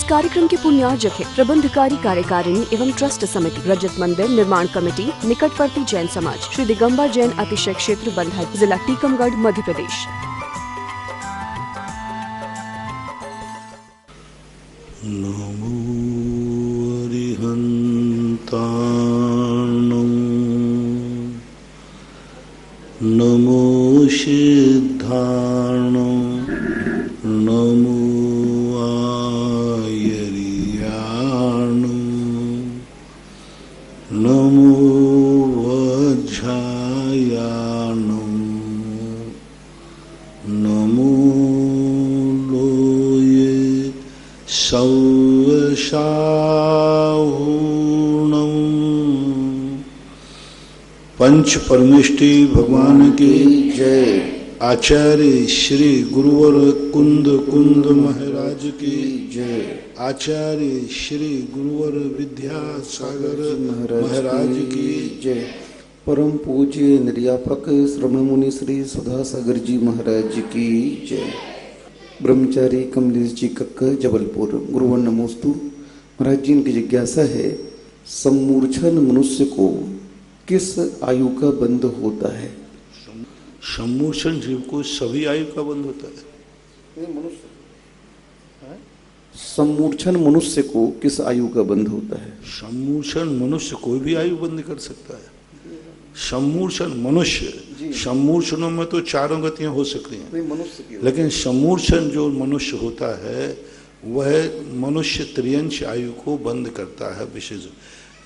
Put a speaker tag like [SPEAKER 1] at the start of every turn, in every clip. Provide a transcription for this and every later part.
[SPEAKER 1] कार्यक्रम के पुण्यार्जक है प्रबंधकारी कार्यकारिणी एवं ट्रस्ट समिति, रजत मंदिर निर्माण कमेटी, निकटवर्ती जैन समाज, श्री दिगंबर जैन अतिशय क्षेत्र बंधा, जिला टीकमगढ़, मध्य प्रदेश।
[SPEAKER 2] नमो अरिहन्ताणं, नमो सिद्धाणं, नमो आयर्याणं, नमो वज्रायाणं, नमो लोये सौशाऊणं। पंच परमेष्टि भगवान की जय। आचार्य श्री गुरुवर कुंद कुंद महाराज की जय। आचार्य श्री गुरुवर विद्यासागर महाराज की जय।
[SPEAKER 3] परम पूज्य निर्यापक श्रवण मुनि श्री सुधा सागर जी महाराज की जय। ब्रह्मचारी कमलेश जी कक्क जबलपुर, गुरुवन नमोस्तु। महाराज जी की जिज्ञासा है, सम्मूर्छन मनुष्य को किस आयु का बंध होता है?
[SPEAKER 2] सम्मूर्छन जीव को सभी आयु का बंध होता है।
[SPEAKER 3] सम्मूर्छन मनुष्य को किस आयु का बंध होता है?
[SPEAKER 2] सम्मूर्छन मनुष्य कोई भी आयु बंद कर सकता है। सम्मूर्छन मनुष्य, सम्मूर्छनों में तो चारों गतियां हो सकती हैं, लेकिन सम्मूर्छन जो मनुष्य होता है वह मनुष्य त्रियंश आयु को बंद करता है। विशेष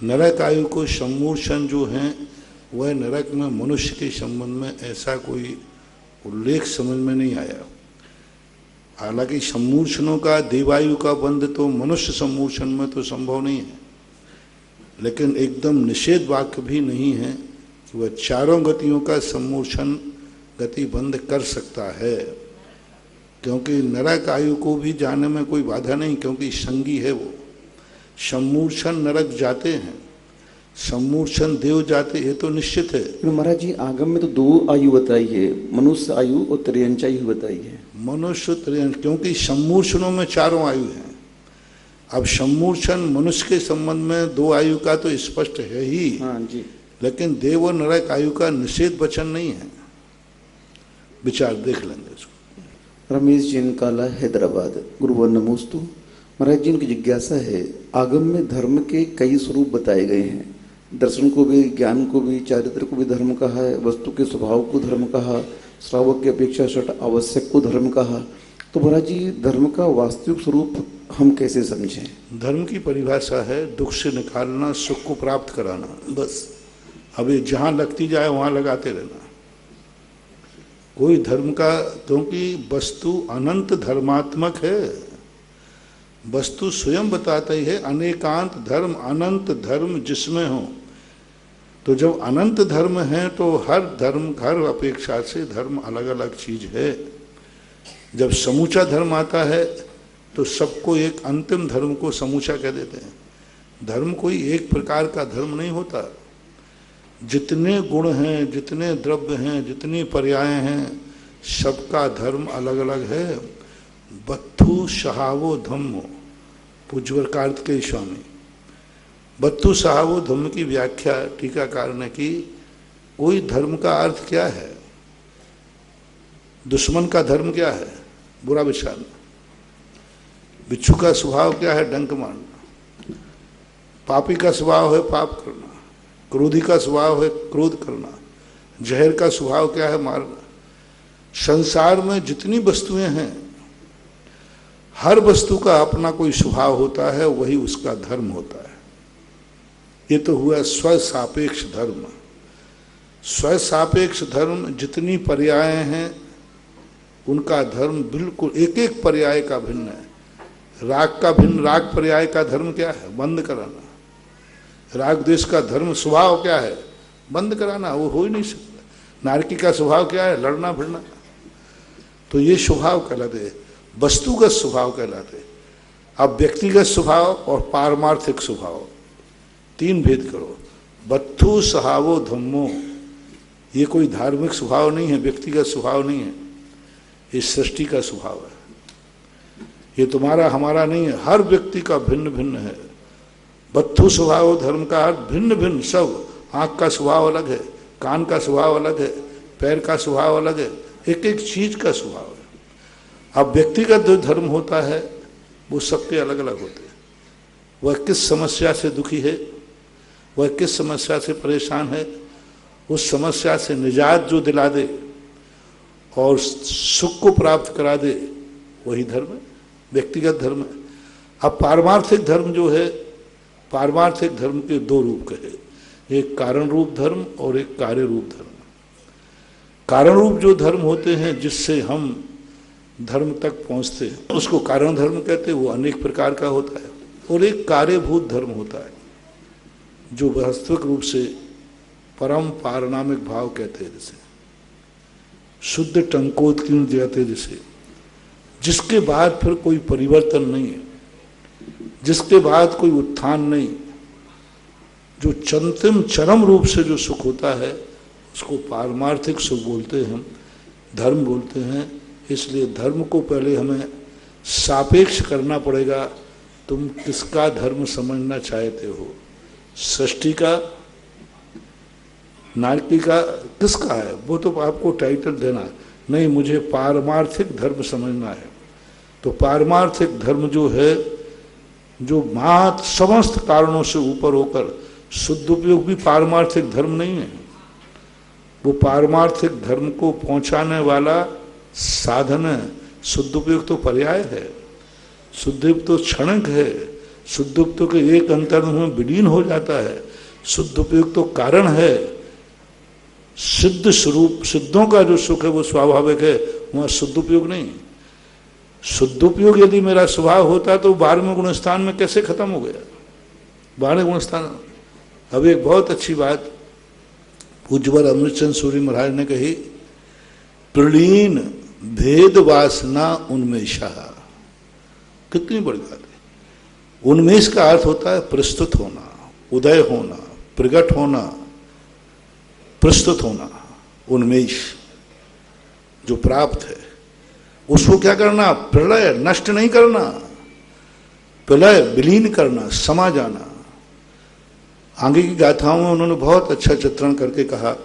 [SPEAKER 2] नरक आयु को सम्मूर्छन जो है वह नरक में मनुष्य के संबंध में ऐसा कोई उल्लेख समझ में नहीं आया। हालांकि सम्मूर्छनों का देवायु का बंध तो मनुष्य सम्मूर्छन में तो संभव नहीं है, लेकिन एकदम निषेध वाक्य भी नहीं है कि वह चारों गतियों का सम्मूर्छन गति बंद कर सकता है, क्योंकि नरक आयु को भी जाने में कोई बाधा नहीं, क्योंकि संगी है वो। सम्मूर्छन नरक जाते हैं, सम्मूर्छन देव जाते, ये तो निश्चित है।
[SPEAKER 3] महाराज जी आगम में तो दो आयु बताई है, मनुष्य आयु और त्रियंश आयु बताई है। मनुष्य
[SPEAKER 2] त्रियंश, क्योंकि सम्मूर्छनों में चारों आयु हैं। अब सम्मूर्छन मनुष्य के संबंध में दो आयु का तो स्पष्ट है ही।
[SPEAKER 3] हाँ जी।
[SPEAKER 2] लेकिन देव और नरक आयु का निषेध वचन नहीं है। विचार देख लेंगे इसको।
[SPEAKER 3] रमेश जैन काला, हैदराबाद, गुरुवन नमोस्तु। महाराज जी की जिज्ञासा है, आगम में धर्म के कई स्वरूप बताए गए हैं। दर्शन को भी, ज्ञान को भी, चारित्र को भी धर्म कहा है, वस्तु के स्वभाव को धर्म कहा, श्रावक की अपेक्षा षट आवश्यक को धर्म कहा। तो महाराज जी धर्म का वास्तविक स्वरूप हम कैसे समझें?
[SPEAKER 2] धर्म की परिभाषा है दुख से निकालना, सुख को प्राप्त कराना, बस। अभी जहाँ लगती जाए वहाँ लगाते रहना। कोई धर्म का, क्योंकि वस्तु अनंत धर्मात्मक है। वस्तु स्वयं बताता ही है, अनेकांत धर्म, अनंत धर्म जिसमें हो। तो जब अनंत धर्म है तो हर धर्म, हर अपेक्षा से धर्म अलग अलग चीज है। जब समूचा धर्म आता है तो सबको एक अंतिम धर्म को समूचा कह देते हैं। धर्म कोई एक प्रकार का धर्म नहीं होता। जितने गुण हैं, जितने द्रव्य हैं, जितनी पर्याय हैं, सबका धर्म अलग अलग है। बत्थु सहावो धम्मो, पूज्यवर कार्तिकेय स्वामी। बत्थु सहावो धम्म की व्याख्या टीकाकार ने की। कोई धर्म का अर्थ क्या है? दुश्मन का धर्म क्या है? बुरा विचारना। बिच्छू का स्वभाव क्या है? डंक मारना। पापी का स्वभाव है पाप करना। क्रोधी का स्वभाव है क्रोध करना। जहर का स्वभाव क्या है? मारना। संसार में जितनी वस्तुएं हैं, हर वस्तु का अपना कोई स्वभाव होता है, वही उसका धर्म होता है। ये तो हुआ स्वसापेक्ष धर्म। स्वसापेक्ष धर्म, जितनी पर्याय हैं उनका धर्म बिल्कुल एक एक पर्याय का भिन्न है। राग का भिन्न, राग पर्याय का धर्म क्या है? बंद कराना। राग द्वेष का धर्म स्वभाव क्या है? बंद कराना। वो हो ही नहीं सकता। नारकी का स्वभाव क्या है? लड़ना भिड़ना। तो ये स्वभाव कहलाते, वस्तुगत स्वभाव कहलाते। अब व्यक्तिगत स्वभाव और पारमार्थिक स्वभाव, तीन भेद करो। बत्थु सहावो धम्मो, ये कोई धार्मिक स्वभाव नहीं है, व्यक्तिगत स्वभाव नहीं है, ये सृष्टि का स्वभाव है। ये तुम्हारा हमारा नहीं है, हर व्यक्ति का भिन्न भिन्न है। बद्धु स्वभाव धर्म का अर्थ भिन्न भिन्न सब। आँख का स्वभाव अलग है, कान का स्वभाव अलग है, पैर का स्वभाव अलग है, एक एक चीज का स्वभाव है। अब व्यक्तिगत जो धर्म होता है वो सबके अलग अलग होते हैं। वह किस समस्या से दुखी है, वह किस समस्या से परेशान है, उस समस्या से निजात जो दिला दे और सुख को प्राप्त करा दे, वही धर्म है, व्यक्तिगत धर्म है। अब पारमार्थिक धर्म जो है, पारमार्थिक धर्म के दो रूप कहे, एक कारण रूप धर्म और एक कार्य रूप धर्म। कारण रूप जो धर्म होते हैं जिससे हम धर्म तक पहुंचते हैं उसको कारण धर्म कहते हैं, वो अनेक प्रकार का होता है। और एक कार्यभूत धर्म होता है जो वास्तविक रूप से परम पारणामिक भाव कहते हैं, जिसे शुद्ध टंकोत्कीर्ण जाते, जिसे जिसके बाद फिर कोई परिवर्तन नहीं है, जिसके बाद कोई उत्थान नहीं, जो चंतिम चरम रूप से जो सुख होता है उसको पारमार्थिक सुख बोलते हैं, हम धर्म बोलते हैं। इसलिए धर्म को पहले हमें सापेक्ष करना पड़ेगा। तुम किसका धर्म समझना चाहते हो, सृष्टि का, नारकी का, किसका है, वो तो आपको टाइटल देना नहीं, मुझे पारमार्थिक धर्म समझना है। तो पारमार्थिक धर्म जो है, जो मात्र समस्त कारणों से ऊपर होकर, शुद्ध उपयोग भी पारमार्थिक धर्म नहीं है, वो पारमार्थिक धर्म को पहुंचाने वाला साधन है। शुद्ध उपयोग तो पर्याय है, शुद्ध उपयोग तो क्षणिक है, शुद्ध उपयोग के एक अंतर में विलीन हो जाता है। शुद्ध उपयोग तो कारण है, सिद्ध स्वरूप, सिद्धों का जो सुख है वो स्वाभाविक है, वहाँ शुद्ध उपयोग नहीं। शुद्ध उपयोग यदि मेरा स्वभाव होता तो 12वें गुणस्थान में कैसे खत्म हो गया? 12वें गुणस्थान। अब एक बहुत अच्छी बात पूज्यवर अमृतचंद सूरी महाराज ने कही, प्रलीन भेद वासना उन्मेषा। कितनी बड़ी बात है। उन्मेष का अर्थ होता है प्रस्तुत होना, उदय होना, प्रकट होना, प्रस्तुत होना। उन्मेष जो प्राप्त है उसको क्या करना? प्रलय, नष्ट नहीं करना, प्रलय विलीन करना, समा जाना। आगे की गाथाओं में उन्होंने बहुत अच्छा चित्रण करके कहा।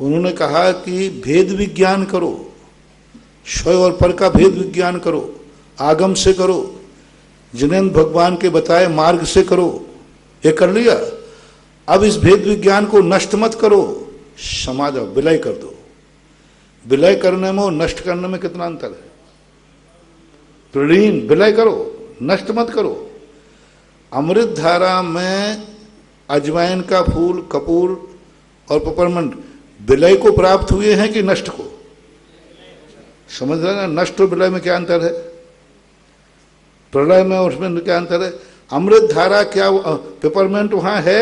[SPEAKER 2] उन्होंने कहा कि भेद विज्ञान करो, स्वयं और पर का भेद विज्ञान करो, आगम से करो, जिनेंद्र भगवान के बताए मार्ग से करो। ये कर लिया, अब इस भेद विज्ञान को नष्ट मत करो, समा जाओ, विलय कर दो। विलय करने में और नष्ट करने में कितना अंतर है? प्रलीन, विलय करो, नष्ट मत करो। अमृत धारा में अजवाइन का फूल, कपूर और पेपरमिंट विलय को प्राप्त हुए हैं कि नष्ट को? समझ रहे ना? नष्ट और विलय में क्या अंतर है? प्रलय में और उसमें क्या अंतर है? अमृत धारा क्या पेपरमिंट वहां है?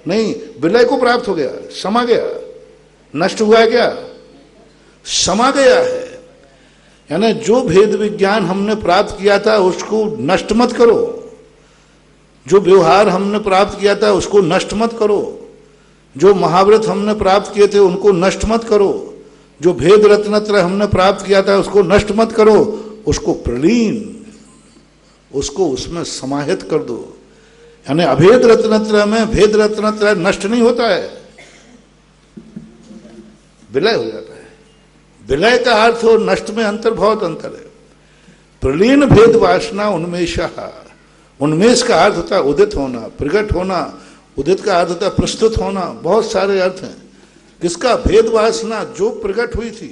[SPEAKER 2] नहीं, विलय को प्राप्त हो गया, समा गया। नष्ट हुआ है क्या? समा गया है। यानी जो भेद विज्ञान हमने प्राप्त किया था उसको नष्ट मत करो, जो व्यवहार हमने प्राप्त किया था उसको नष्ट मत करो, जो महाव्रत हमने प्राप्त किए थे उनको नष्ट मत करो, जो भेद रत्नत्रय हमने प्राप्त किया था उसको नष्ट मत करो, उसको प्रलीन, उसको उसमें समाहित कर दो। यानी अभेद रत्नत्रय में भेद रत्नत्रय नष्ट नहीं होता है, विलय हो जाता है। विलय का अर्थ और नष्ट में अंतर, बहुत अंतर है। प्रलीन भेद वासना उन्मेषा। उन्मेष का अर्थ होता है उदित होना, प्रकट होना। उदित का अर्थ होता है प्रस्तुत होना। बहुत सारे अर्थ हैं। किसका? भेद वासना जो प्रकट हुई थी,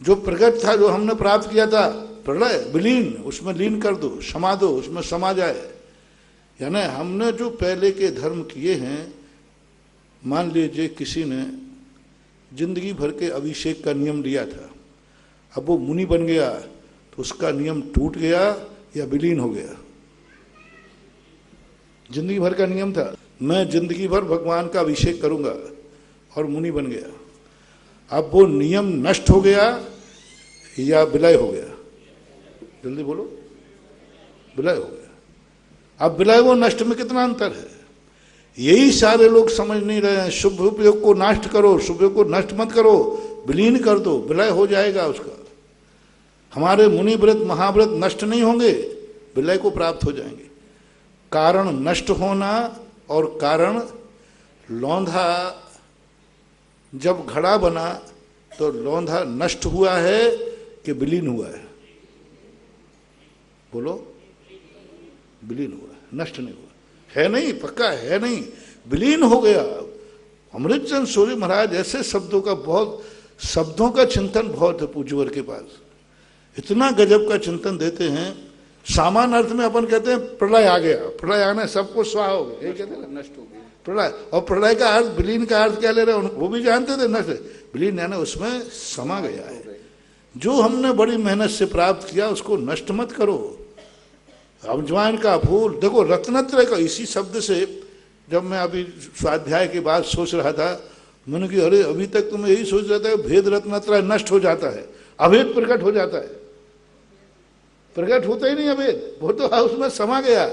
[SPEAKER 2] जो प्रकट था, जो हमने प्राप्त किया था, प्रलय, विलीन, उसमें लीन कर दो, समा दो, उसमें समा जाए। यानी हमने जो पहले के धर्म किए हैं, मान लीजिए किसी ने जिंदगी भर के अभिषेक का नियम लिया था, अब वो मुनि बन गया तो उसका नियम टूट गया या विलीन हो गया? जिंदगी भर का नियम था, मैं जिंदगी भर भगवान का अभिषेक करूंगा, और मुनि बन गया। अब वो नियम नष्ट हो गया या विलय हो गया? जल्दी बोलो। विलय हो गया। अब विलय वो नष्ट में कितना अंतर है? यही सारे लोग समझ नहीं रहे हैं। शुभ उपयोग को नष्ट करो, शुभ उपयोग को नष्ट मत करो, विलीन कर दो, विलय हो जाएगा उसका। हमारे मुनि व्रत महाव्रत नष्ट नहीं होंगे, विलय को प्राप्त हो जाएंगे। कारण नष्ट होना और कारण लौंधा जब घड़ा बना तो लौंधा नष्ट हुआ है कि विलीन हुआ है? बोलो, विलीन हुआ, नष्ट नहीं हुआ है, नहीं पक्का है, नहीं विलीन हो गया। अमृतचंद सूरी महाराज ऐसे शब्दों का बहुत, शब्दों का चिंतन बहुत है पूज्यवर के पास, इतना गजब का चिंतन देते हैं। सामान्य अर्थ में अपन कहते हैं प्रलय आ गया, प्रलय आने सबको स्वाहा हो गया, यही कहते हैं नष्ट हो गया प्रलय। और प्रलय का अर्थ, विलीन का अर्थ क्या ले रहे हैं वो भी जानते थे, नष्ट। विलीन यानी उसमें समा गया है। जो हमने बड़ी मेहनत से प्राप्त किया उसको नष्ट मत करो। अजवाइन का फूल देखो, रत्नत्रय का, इसी शब्द से जब मैं अभी स्वाध्याय के बाद सोच रहा था, मैंने कि अरे अभी तक तो मैं यही सोच रहा था भेद रत्नत्रय नष्ट हो जाता है, अभेद प्रकट हो जाता है। प्रकट होता ही नहीं अभेद, वो तो उसमें समा गया।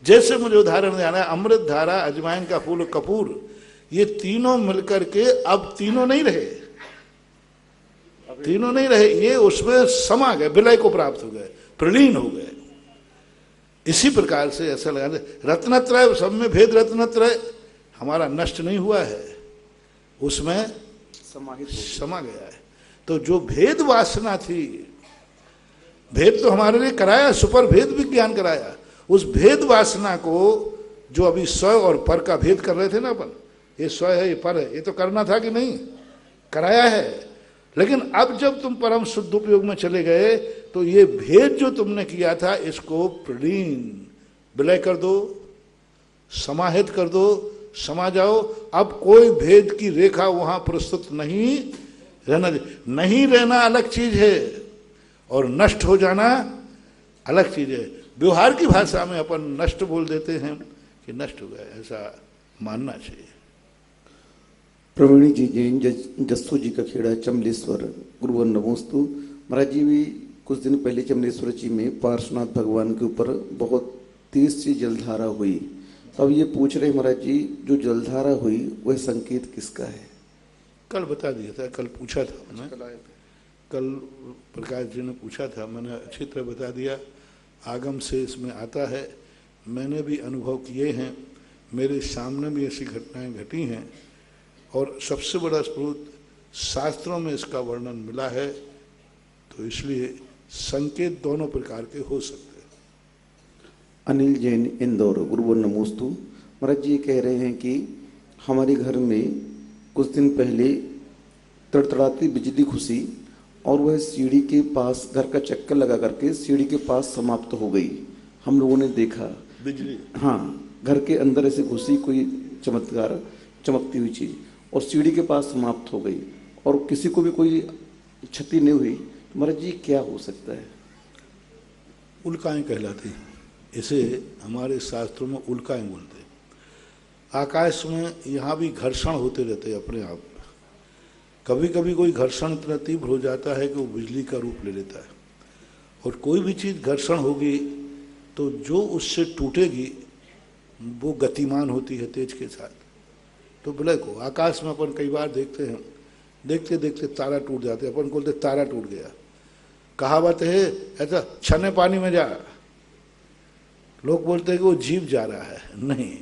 [SPEAKER 2] जैसे मुझे उदाहरण देना है, अमृत धारा, अजवाइन का फूल, कपूर, ये तीनों मिलकर के अब तीनों नहीं रहे, तीनों नहीं रहे, ये उसमें समा गए, विलय को प्राप्त हो गए, प्रलीन हो गए। इसी प्रकार से ऐसा लगा रत्नत्रय, सब में भेद रत्नत्रय हमारा नष्ट नहीं हुआ है, उसमें समा गया है। तो जो भेद वासना थी, भेद तो हमारे लिए कराया, सुपर भेद विज्ञान कराया, उस भेद वासना को जो अभी स्व और पर का भेद कर रहे थे ना अपन, ये स्व है ये पर है, ये तो करना था कि नहीं, कराया है। लेकिन अब जब तुम परम शुद्ध उपयोग में चले गए तो ये भेद जो तुमने किया था इसको प्रलीन, विलय कर दो, समाहित कर दो, समा जाओ। अब कोई भेद की रेखा वहां प्रस्तुत नहीं रहना, नहीं रहना अलग चीज है और नष्ट हो जाना अलग चीज है। व्यवहार की भाषा में अपन नष्ट बोल देते हैं कि नष्ट हो गया, ऐसा मानना चाहिए।
[SPEAKER 3] प्रवीणी जी जैन जस्सू जी का खेड़ा चमलेश्वर, गुरुवर नमोस्तु। महाराज जी भी कुछ दिन पहले चमलेश्वर जी में पार्श्वनाथ भगवान के ऊपर बहुत तेज सी जलधारा हुई। तो अब ये पूछ रहे महाराज जी, जो जलधारा हुई वह संकेत किसका है?
[SPEAKER 2] कल बता दिया था, कल पूछा था मैंने, कल प्रकाश जी ने पूछा था, मैंने अच्छी तरह बता दिया। आगम से इसमें आता है, मैंने भी अनुभव किए हैं, मेरे सामने भी ऐसी घटनाएं घटी हैं और सबसे बड़ा स्रोत शास्त्रों में इसका वर्णन मिला है। तो इसलिए संकेत दोनों प्रकार के हो सकते हैं।
[SPEAKER 3] अनिल जैन इंदौर, गुरुवर नमोस्तु। महाराज जी कह रहे हैं कि हमारे घर में कुछ दिन पहले तड़तड़ाती बिजली घुसी और वह सीढ़ी के पास, घर का चक्कर लगा करके सीढ़ी के पास समाप्त हो गई। हम लोगों ने देखा
[SPEAKER 2] बिजली, हाँ,
[SPEAKER 3] घर के अंदर ऐसे घुसी कोई चमत्कार, चमकती हुई चीज, और सीढ़ी के पास समाप्त हो गई और किसी को भी कोई क्षति नहीं हुई। महाराज जी क्या हो सकता है?
[SPEAKER 2] उल्काएं कहलाती हैं, इसे हमारे शास्त्रों में उल्काएं बोलते हैं। आकाश में यहाँ भी घर्षण होते रहते हैं अपने आप। कभी कभी कोई घर्षण इतना तीव्र हो जाता है कि वो बिजली का रूप ले लेता है, और कोई भी चीज़ घर्षण होगी तो जो उससे टूटेगी वो गतिमान होती है तेज के साथ। तो विलय को आकाश में अपन कई बार देखते हैं, देखते देखते तारा टूट जाते हैं, अपन बोलते तारा टूट गया। कहावत है ऐसा, छने पानी में जा, लोग बोलते हैं कि वो जीव जा रहा है, नहीं,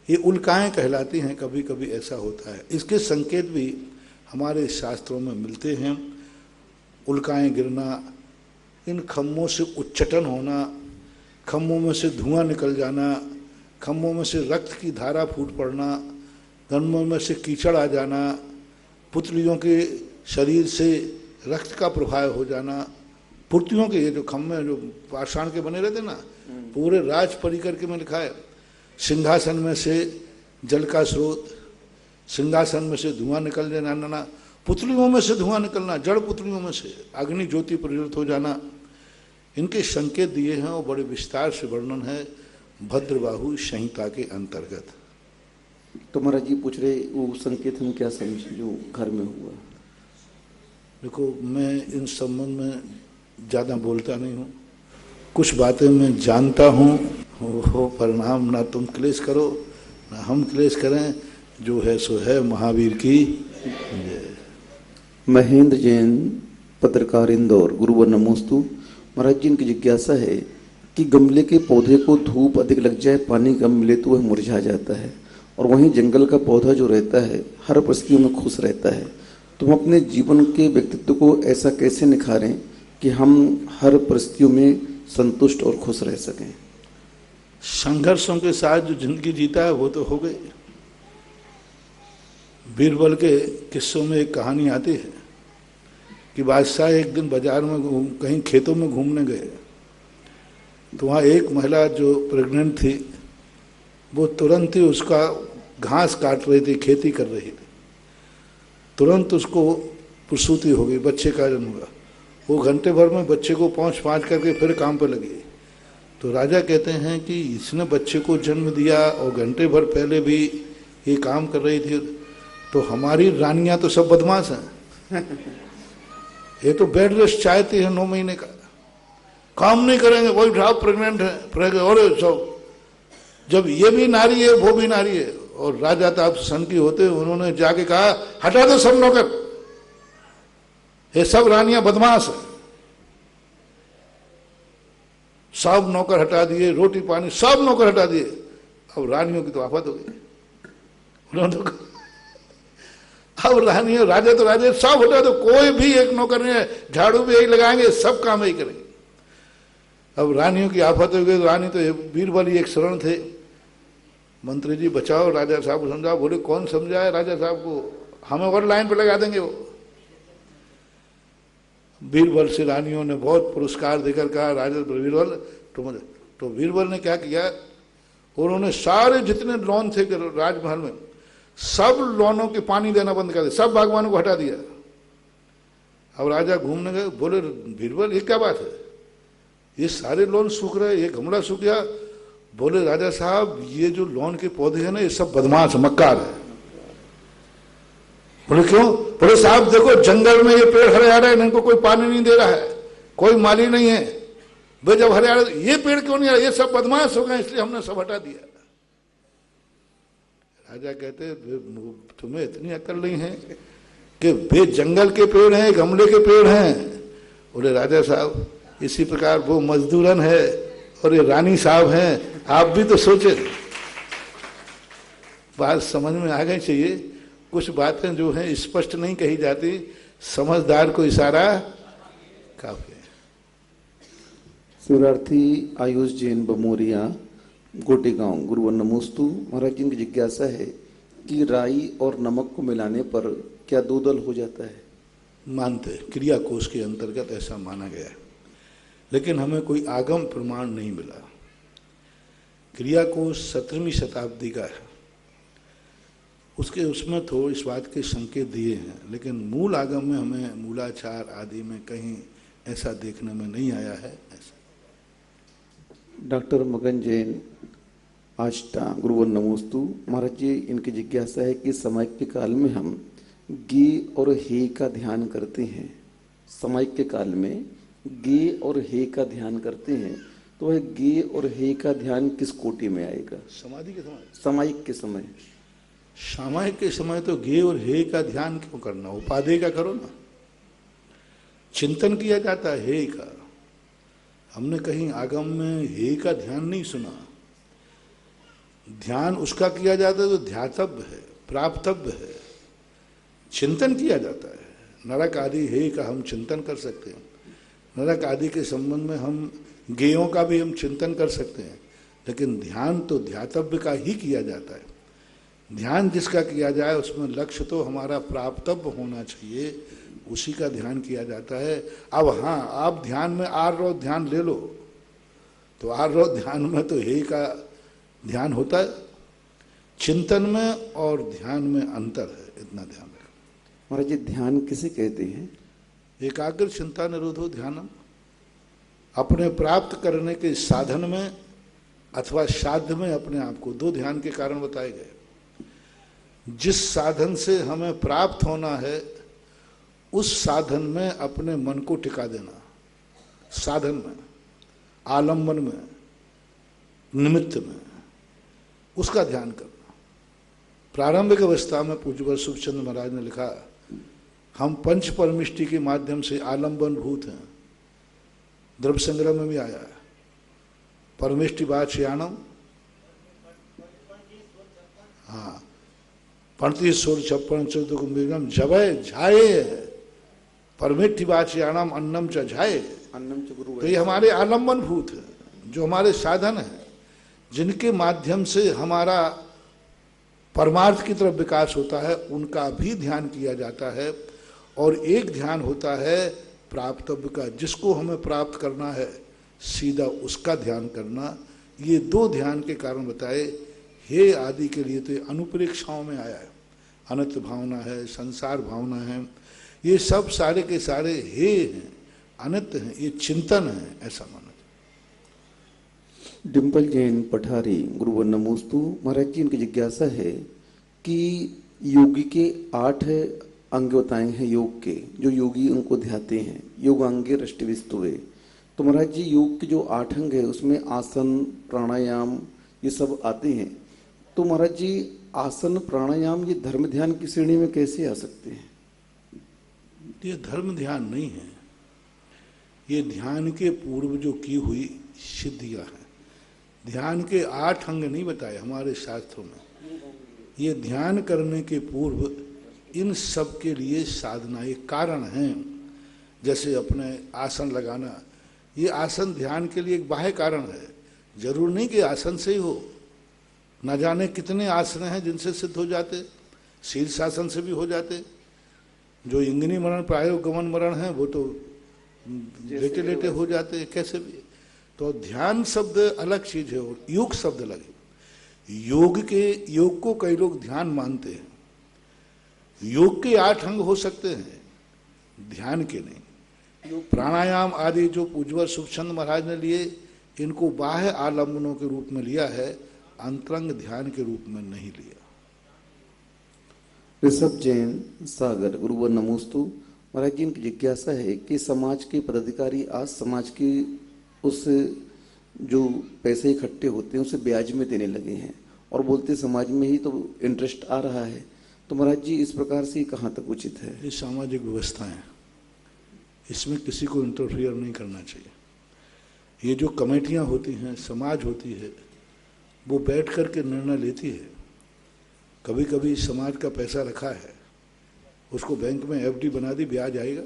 [SPEAKER 2] ये उल्काएं कहलाती हैं। कभी कभी ऐसा होता है, इसके संकेत भी हमारे शास्त्रों में मिलते हैं। उल्काएं गिरना, इन खम्भों से उच्चटन होना, खम्भों में से धुआं निकल जाना, खम्भों में से रक्त की धारा फूट पड़ना, खम्भों में से कीचड़ आ जाना, पुतलियों के शरीर से रक्त का प्रवाह हो जाना, पुर्तियों के, ये जो खम्भे जो पाषाण के बने रहते ना, पूरे राज परिकर के में लिखा है, सिंहासन में से जल का स्रोत, सिंहासन में से धुआं निकल जाना, पुतलियों में से धुआं निकलना, जड़ पुतलियों में से अग्नि ज्योति प्रज्वलित हो जाना, इनके संकेत दिए हैं और बड़े विस्तार से वर्णन है भद्रबाहु संहिता के अंतर्गत।
[SPEAKER 3] तो महाराज जी पूछ रहे वो संकेत हम क्या समझे जो घर में हुआ?
[SPEAKER 2] देखो, मैं इन संबंध में ज़्यादा बोलता नहीं हूँ, कुछ बातें मैं जानता हूँ, हो परिणाम ना तुम क्लेश करो ना हम क्लेश करें, जो है सो है, महावीर की जय।
[SPEAKER 3] महेंद्र जैन पत्रकार इंदौर, गुरुवर नमोस्तु। महाराज जी, इनकी जिज्ञासा है कि गमले के पौधे को धूप अधिक लग जाए, पानी कम मिले तो वह मुरझा जाता है, और वहीं जंगल का पौधा जो रहता है हर परिस्थितियों में खुश रहता है। तो हम अपने जीवन के व्यक्तित्व को ऐसा कैसे निखारें कि हम हर परिस्थितियों में संतुष्ट और खुश रह सकें?
[SPEAKER 2] संघर्षों के साथ जो जिंदगी जीता है वो तो हो गई। बीरबल के किस्सों में एक कहानी आती है कि बादशाह एक दिन बाजार में कहीं खेतों में घूमने गए, तो वहाँ एक महिला जो प्रेग्नेंट थी वो तुरंत ही उसका घास काट रही थी, खेती कर रही थी। तुरंत उसको प्रसूति हो गई, बच्चे का जन्म हुआ। वो घंटे भर में बच्चे को पहुँच करके फिर काम पर लगी। तो राजा कहते हैं कि इसने बच्चे को जन्म दिया और घंटे भर पहले भी ये काम कर रही थी, तो हमारी रानियां तो सब बदमाश हैं। ये तो बेड रेस्ट चाहती है 9 महीने का, काम नहीं करेंगे, वही साहब प्रेग्नेंट है और सब। जब ये भी नारी है वो भी नारी है, और राजा तो आप सन की होते, उन्होंने जाके कहा हटा दो सब नौकर, ये सब रानियां बदमाश है। सब नौकर हटा दिए, रोटी पानी सब नौकर हटा दिए। अब रानियों की तो आफत हो गई। उन्होंने तो अब रानियों, राजा तो राजा, सब हटा दो, कोई भी एक नौकर नहीं है, झाड़ू भी यही लगाएंगे, सब काम यही करेंगे। अब रानियों की आफत हो गई। रानी तो बीरबल एक शरण थे, मंत्री जी बचाओ, राजा साहब को समझाओ। बोले कौन समझाए राजा साहब को, हमें और लाइन पे लगा देंगे वो। बीरबल से रानियों ने बहुत पुरस्कार देकर कहा राजा बीरबल तो बीरबल ने क्या किया, उन्होंने सारे जितने लॉन थे राजमहल में सब लॉनों के पानी देना बंद कर दिया, सब बागवानों को हटा दिया। अब राजा घूमने गए, बोले बीरबल ये क्या बात है, ये सारे लॉन सूख रहे, ये गमला सूख गया। बोले राजा साहब ये जो लॉन के पौधे हैं ना ये सब बदमाश मक्कार है। बोले क्यों? बोले साहब देखो जंगल में ये पेड़ हरिया रहे हैं, इनको कोई पानी नहीं दे रहा है, कोई माली नहीं है, वे जब हरिया रहे ये पेड़ क्यों नहीं आ रहा, ये सब बदमाश हो गए इसलिए हमने सब हटा दिया। राजा कहते तुम्हें इतनी अक्ल नहीं है कि वे जंगल के पेड़ हैं, गमले के पेड़ हैं। बोले राजा साहब इसी प्रकार वो मजदूरन है और ये रानी साहब हैं, आप भी तो सोचे। बात समझ में आ गई चाहिए, कुछ बातें जो हैं स्पष्ट नहीं कही जाती, समझदार को इशारा काफी है।
[SPEAKER 3] शिवरार्थी आयुष जैन बमोरिया, गोटेगांव, गुरुवर नमोस्तु। महाराज जी की जिज्ञासा है कि राई और नमक को मिलाने पर क्या दो दल हो जाता है?
[SPEAKER 2] मानते क्रिया कोश के अंतर्गत ऐसा माना गया है, लेकिन हमें कोई आगम प्रमाण नहीं मिला। क्रिया कोश 17वीं शताब्दी का है, उसमें थोड़ी इस बात के संकेत दिए हैं, लेकिन मूल आगम में हमें मूलाचार आदि में कहीं ऐसा देखने में नहीं आया है। ऐसा
[SPEAKER 3] डॉक्टर मगन जैन, आष्टा, गुरुवर नमोस्तु। महाराज जी इनकी जिज्ञासा है कि सामायिक के काल में हम गे और हे का ध्यान करते हैं, सामायिक के काल में गे और हे का ध्यान करते हैं, तो वह गे और हे का ध्यान किस कोटि में आएगा?
[SPEAKER 2] समाधि के समय,
[SPEAKER 3] सामायिक के समय।
[SPEAKER 2] सामायिक के समय तो गे और हे का ध्यान क्यों करना, उपादेय का करो ना। चिंतन किया जाता है हे का, हमने कहीं आगम में हे का ध्यान नहीं सुना। ध्यान उसका किया जाता है जो ध्यातव्य है, प्राप्तव्य है, चिंतन किया जाता है। नरक आदि हे का हम चिंतन कर सकते हैं, नरक आदि के संबंध में हम गेयों का भी हम चिंतन कर सकते हैं, लेकिन ध्यान तो ध्यातव्य का ही किया जाता है। ध्यान जिसका किया जाए उसमें लक्ष्य तो हमारा प्राप्तव्य होना चाहिए, उसी का ध्यान किया जाता है। अब हाँ, आप ध्यान में आर्रोध ध्यान ले लो तो आर्रोध ध्यान में तो हे का ध्यान होता है, चिंतन में और ध्यान में अंतर है, इतना ध्यान रखें।
[SPEAKER 3] महाराज जी ध्यान किसे कहते हैं?
[SPEAKER 2] एकाग्र चिंता निरोधो ध्यानम, अपने प्राप्त करने के साधन में अथवा साध्य में अपने आप को, दो ध्यान के कारण बताए गए। जिस साधन से हमें प्राप्त होना है उस साधन में अपने मन को टिका देना, साधन में, आलम्बन में, निमित्त में, उसका ध्यान करना। प्रारंभिक अवस्था में पूज्य सुखचंद्र महाराज ने लिखा, हम पंच परमिष्टि के माध्यम से आलम्बन भूत हैं। द्रव्य संग्रह में भी आया है परमिष्टि वाच्यानम, हाँ 35 16 56 14 जबय झाये परमिष्टि वाच्यानम अन्नम च झाये,
[SPEAKER 3] अन्नम च गुरु।
[SPEAKER 2] तो ये हमारे आलम्बन भूत है, जो हमारे साधन है, जिनके माध्यम से हमारा परमार्थ की तरफ विकास होता है, उनका भी ध्यान किया जाता है। और एक ध्यान होता है प्राप्तव्य का, जिसको हमें प्राप्त करना है सीधा उसका ध्यान करना। ये दो ध्यान के कारण बताए। हे आदि के लिए तो ये अनुप्रेक्षाओं में आया है, अनंत भावना है, संसार भावना है, ये सब सारे के सारे हे हैं, अनंत हैं, ये चिंतन है, ऐसा माना।
[SPEAKER 3] डिम्पल जैन पठारी गुरुवर नमोस्तु। महाराज जी इनकी जिज्ञासा है कि योगी के 8 अंग बताए हैं योग के, जो योगी उनको ध्याते हैं, योगांगे रष्टविस्तुवे। तो महाराज जी योग के जो 8 अंग है उसमें आसन प्राणायाम ये सब आते हैं। तो महाराज जी आसन प्राणायाम ये धर्म ध्यान की श्रेणी में कैसे आ सकते हैं?
[SPEAKER 2] ये धर्म ध्यान नहीं है, ये ध्यान के पूर्व जो की हुई सिद्धियां हैं। ध्यान के 8 अंग नहीं बताए हमारे शास्त्रों में। ये ध्यान करने के पूर्व इन सब के लिए साधना एक कारण है। जैसे अपने आसन लगाना, ये आसन ध्यान के लिए एक बाह्य कारण है, जरूर नहीं कि आसन से ही हो। न जाने कितने आसन हैं जिनसे सिद्ध हो जाते, शीर्षासन से भी हो जाते। जो इंगिनी मरण प्रायोग गमन मरण है वो तो लेटे लेटे हो जाते, कैसे भी। तो ध्यान शब्द अलग चीज है और योग शब्द अलग है। योग को कई लोग ध्यान मानते हैं। योग के 8 अंग हो सकते हैं, ध्यान के नहीं। प्राणायाम आदि जो पूज्यवर सुखचंद महाराज ने लिए, इनको बाह्य आलम्बनों के रूप में लिया है, अंतरंग ध्यान के रूप में नहीं लिया।
[SPEAKER 3] ऋषभ जैन सागर गुरुवर नमोस्तु। महाराज जी इनकी जिज्ञासा है कि समाज के पदाधिकारी आज समाज की उस जो पैसे इकट्ठे होते हैं उसे ब्याज में देने लगे हैं और बोलते समाज में ही तो इंटरेस्ट आ रहा है। तो महाराज जी इस प्रकार से कहाँ तक उचित है?
[SPEAKER 2] ये सामाजिक व्यवस्था है, इसमें किसी को इंटरफियर नहीं करना चाहिए। ये जो कमेटियां होती हैं, समाज होती है, वो बैठ कर के निर्णय लेती है। कभी कभी समाज का पैसा रखा है, उसको बैंक में एफडी बना दी, ब्याज आएगा।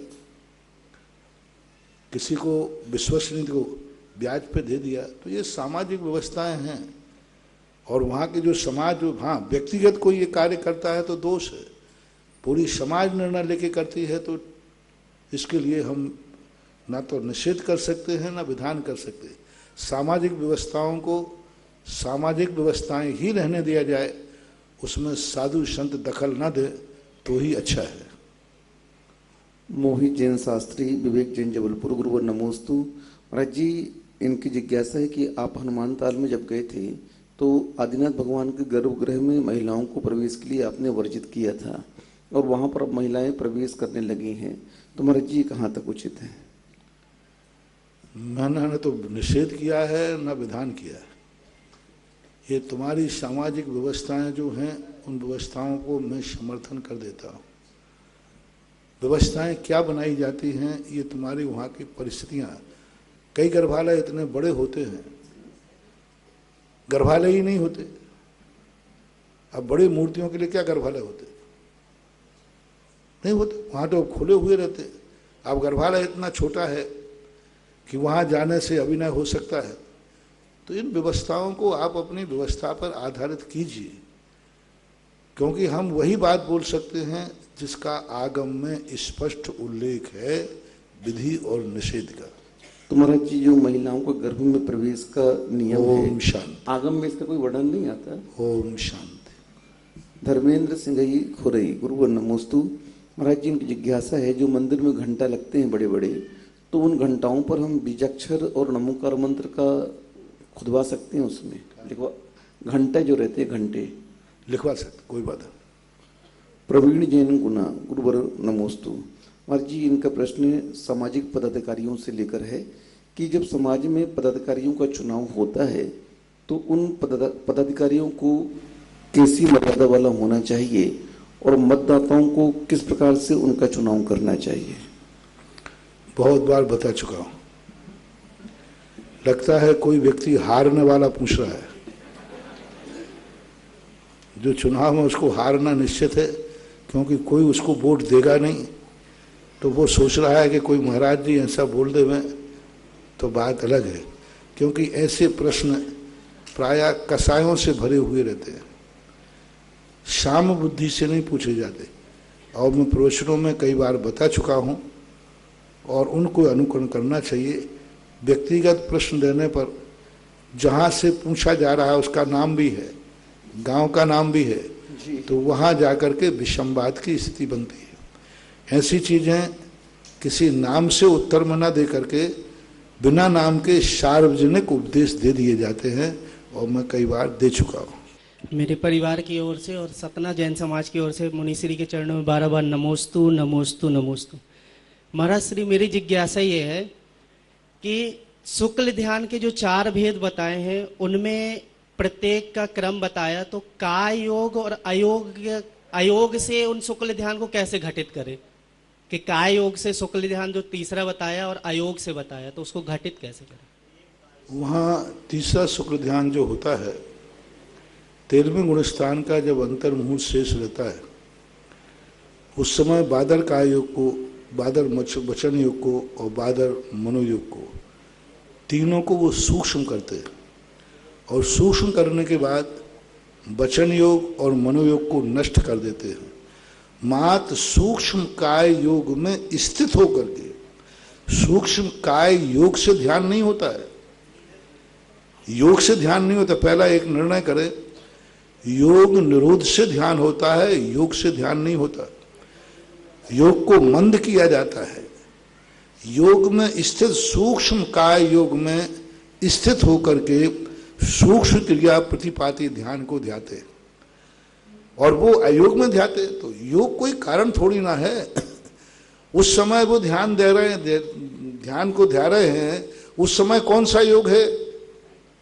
[SPEAKER 2] किसी को विश्वसनीय को ब्याज पे दे दिया, तो ये सामाजिक व्यवस्थाएं हैं। और वहाँ के जो समाज, हाँ व्यक्तिगत कोई ये कार्य करता है तो दोष है, पूरी समाज निर्णय लेके करती है तो इसके लिए हम ना तो निषेध कर सकते हैं ना विधान कर सकते। सामाजिक व्यवस्थाओं को सामाजिक व्यवस्थाएं ही रहने दिया जाए, उसमें साधु संत दखल न दे तो ही अच्छा है।
[SPEAKER 3] मोहित जैन शास्त्री विवेक जैन जबलपुर गुरुवर नमोस्तु। महाराज जी इनकी जिज्ञासा है कि आप हनुमान ताल में जब गए थे तो आदिनाथ भगवान के गर्भगृह में महिलाओं को प्रवेश के लिए आपने वर्जित किया था और वहां पर अब महिलाएं प्रवेश करने लगी हैं। तो महाराज जी कहाँ तक उचित है?
[SPEAKER 2] मैंने न तो निषेध किया है न विधान किया है। ये तुम्हारी सामाजिक व्यवस्थाएं जो हैं, उन व्यवस्थाओं को मैं समर्थन कर देता हूँ। व्यवस्थाएं क्या बनाई जाती हैं, ये तुम्हारी वहाँ की परिस्थितियाँ। कई गर्भालय इतने बड़े होते हैं, गर्भालय ही नहीं होते। अब बड़ी मूर्तियों के लिए क्या गर्भालय होते? नहीं होते, वहाँ तो खुले हुए रहते। अब गर्भालय इतना छोटा है कि वहाँ जाने से अभिनय हो सकता है। तो इन व्यवस्थाओं को आप अपनी व्यवस्था पर आधारित कीजिए, क्योंकि हम वही बात बोल सकते हैं जिसका आगम में स्पष्ट उल्लेख है, विधि और निषेध का।
[SPEAKER 3] तो महाराज जी जो महिलाओं को गर्भ में प्रवेश का नियम
[SPEAKER 2] ओम
[SPEAKER 3] है,
[SPEAKER 2] शांति,
[SPEAKER 3] आगम में इसका कोई वर्णन नहीं आता?
[SPEAKER 2] ओम शांति।
[SPEAKER 3] धर्मेंद्र सिंघई खुरई गुरुवर नमोस्तु। महाराज जी इनकी जिज्ञासा है, जो मंदिर में घंटा लगते हैं बड़े बड़े, तो उन घंटाओं पर हम बीजाक्षर और नमोकार मंत्र का खुदवा सकते हैं? उसमें लिखवा घंटे जो रहते हैं, घंटे
[SPEAKER 2] लिखवा सकते, कोई बात नहीं।
[SPEAKER 3] प्रवीण जैन गुना गुरुवर नमोस्तु। महाराज जी इनका प्रश्न सामाजिक पदाधिकारियों से लेकर है कि जब समाज में पदाधिकारियों का चुनाव होता है तो उन पदाधिकारियों को कैसी मर्यादा वाला होना चाहिए और मतदाताओं को किस प्रकार से उनका चुनाव करना चाहिए?
[SPEAKER 2] बहुत बार बता चुका हूं। लगता है कोई व्यक्ति हारने वाला पूछ रहा है। जो चुनाव में उसको हारना निश्चित है, क्योंकि कोई उसको वोट देगा नहीं, तो वो सोच रहा है कि कोई महाराज जी ऐसा बोल दे मैं, तो बात अलग है। क्योंकि ऐसे प्रश्न प्रायः कसायों से भरे हुए रहते हैं, शाम बुद्धि से नहीं पूछे जाते। और मैं प्रवचनों में कई बार बता चुका हूं, और उनको अनुकरण करना चाहिए। व्यक्तिगत प्रश्न देने पर जहाँ से पूछा जा रहा है उसका नाम भी है, गांव का नाम भी है, तो वहाँ जाकर के विषमवाद की स्थिति बनती है। ऐसी चीज़ें किसी नाम से उत्तर में न दे करके बिना नाम के सार्वजनिक उपदेश दे दिए जाते हैं, और मैं कई बार दे चुका हूँ।
[SPEAKER 4] मेरे परिवार की ओर से और सतना जैन समाज की ओर से मुनिश्री के चरणों में 12 बार नमोस्तु नमोस्तु नमोस्तु। महाराज श्री, मेरी जिज्ञासा ये है कि शुक्ल ध्यान के जो 4 भेद बताए हैं उनमें प्रत्येक का क्रम बताया, तो काय योग और अयोग से उन शुक्ल ध्यान को कैसे घटित करें? कि काय योग से शुक्ल ध्यान जो तीसरा बताया और अयोग से बताया, तो उसको घटित कैसे करें?
[SPEAKER 2] वहाँ तीसरा शुक्ल ध्यान जो होता है, 13वें गुणस्थान का जब अंतर्मुहूर्त शेष रहता है, उस समय बादर काय योग को, बादर वचन योग को और बादर मनोयोग को, तीनों को वो सूक्ष्म करते हैं। और सूक्ष्म करने के बाद वचन योग और मनोयोग को नष्ट कर देते हैं। मात्र सूक्ष्म काय योग में स्थित होकर के, सूक्ष्म काय योग से ध्यान नहीं होता है, योग से ध्यान नहीं होता। पहला एक निर्णय करें, योग निरोध से ध्यान होता है, योग से ध्यान नहीं होता। योग को मंद किया जाता है। योग में स्थित सूक्ष्म काय योग में स्थित होकर के सूक्ष्म क्रिया प्रतिपाती ध्यान को ध्याते हैं, और वो अयोग में ध्याते। तो योग कोई कारण थोड़ी ना है। उस समय वो ध्यान दे रहे हैं, ध्यान को ध्या रहे हैं, उस समय कौन सा योग है?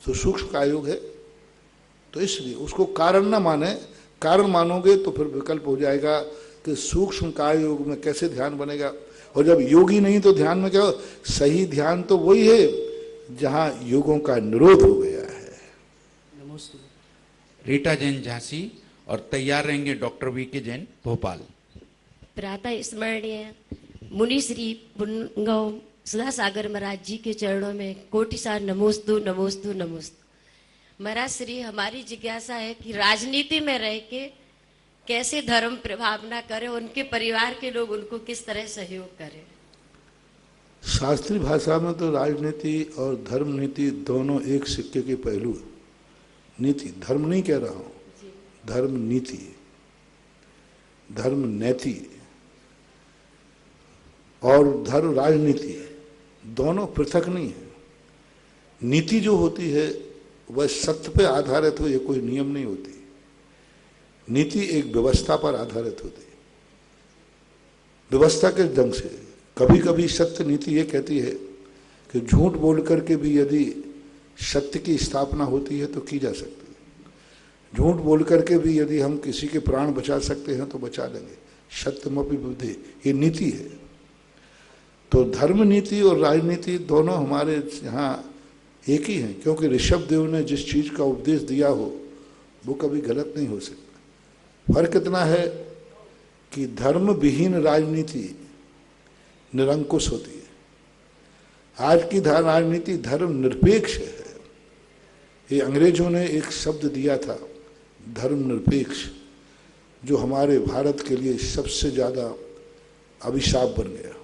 [SPEAKER 2] तो सूक्ष्म का योग है। तो इसलिए उसको कारण ना माने। कारण मानोगे तो फिर विकल्प हो जाएगा कि सूक्ष्म काय योग में कैसे ध्यान बनेगा। और जब योगी नहीं तो ध्यान में क्या हो? सही ध्यान तो वही है जहां योगों का निरोध हो गया है।
[SPEAKER 5] रीटा जैन झांसी और तैयार रहेंगे डॉक्टर वी.के. जैन भोपाल।
[SPEAKER 6] प्रातः स्मरणीय मुनि श्री पुनगव सुधा सागर महाराज जी के चरणों में कोटि सार नमोस्तु नमोस्तु नमोस्तु। महाराज श्री, हमारी जिज्ञासा है कि राजनीति में रह के कैसे धर्म प्रभाव ना करे, उनके परिवार के लोग उनको किस तरह सहयोग करें।
[SPEAKER 2] शास्त्रीय भाषा में तो राजनीति और धर्म नीति दोनों एक सिक्के के पहलू है। नीति, धर्म नहीं कह रहा हूं, धर्म नीति, धर्म नैति और धर्म राजनीति, दोनों पृथक नहीं है। नीति जो होती है वह सत्य पे आधारित हो, ये कोई नियम नहीं होती। नीति एक व्यवस्था पर आधारित होती है। व्यवस्था के ढंग से कभी कभी सत्य नीति ये कहती है कि झूठ बोल करके भी यदि सत्य की स्थापना होती है तो की जा सकती है। झूठ बोल करके भी यदि हम किसी के प्राण बचा सकते हैं तो बचा लेंगे। सत्यमपि बुद्धि, ये नीति है। तो धर्म नीति और राजनीति दोनों हमारे यहाँ एक ही हैं, क्योंकि ऋषभ देव ने जिस चीज का उपदेश दिया हो वो कभी गलत नहीं हो सकता। फर्क इतना है कि धर्म विहीन राजनीति निरंकुश होती है। आज की राजनीति धर्म निरपेक्ष है। ये अंग्रेजों ने एक शब्द दिया था, धर्म निरपेक्ष, जो हमारे भारत के लिए सबसे ज्यादा अभिशाप बन गया।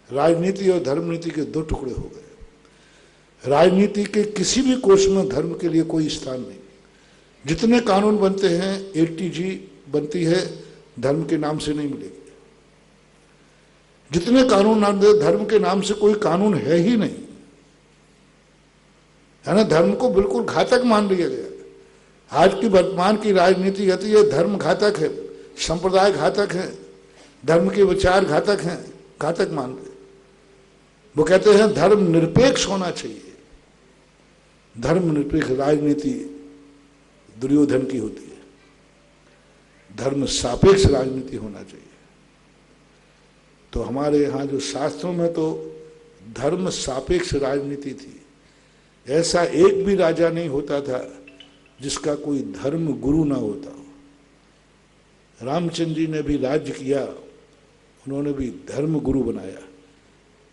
[SPEAKER 2] राजनीति और धर्म नीति के दो टुकड़े हो गए। राजनीति के किसी भी कोष में धर्म के लिए कोई स्थान नहीं। जितने कानून बनते हैं, एटीजी बनती है, धर्म के नाम से नहीं मिलेगी। जितने कानून धर्म के नाम से कोई कानून है ही नहीं, है ना। धर्म को बिल्कुल घातक मान लिया गया। आज की वर्तमान की राजनीति कहती है धर्म घातक है, संप्रदाय घातक है, धर्म के विचार घातक हैं, घातक मान रहे। वो कहते हैं धर्म निरपेक्ष होना चाहिए। धर्म निरपेक्ष राजनीति दुर्योधन की होती है। धर्म सापेक्ष राजनीति होना चाहिए। तो हमारे यहाँ जो शास्त्रों में तो धर्म सापेक्ष राजनीति थी। ऐसा एक भी राजा नहीं होता था जिसका कोई धर्म गुरु ना होता हो। रामचंद्र जी ने भी राज्य किया, उन्होंने भी धर्म गुरु बनाया,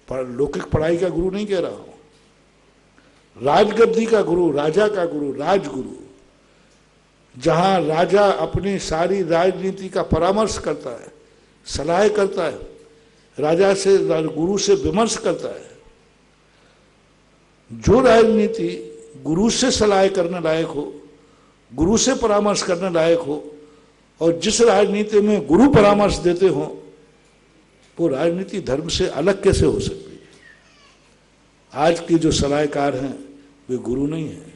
[SPEAKER 2] पर लौकिक पढ़ाई का गुरु नहीं कह रहा हूं। राजगद्दी का गुरु, राजा का गुरु, राजगुरु, जहां राजा अपनी सारी राजनीति का परामर्श करता है, सलाह करता है, राजा से, गुरु से विमर्श करता है। जो राजनीति गुरु से सलाह करने लायक हो, गुरु से परामर्श करने लायक हो, और जिस राजनीति में गुरु परामर्श देते हो, वो राजनीति धर्म से अलग कैसे हो सकती है? आज के जो सलाहकार हैं वे गुरु नहीं है,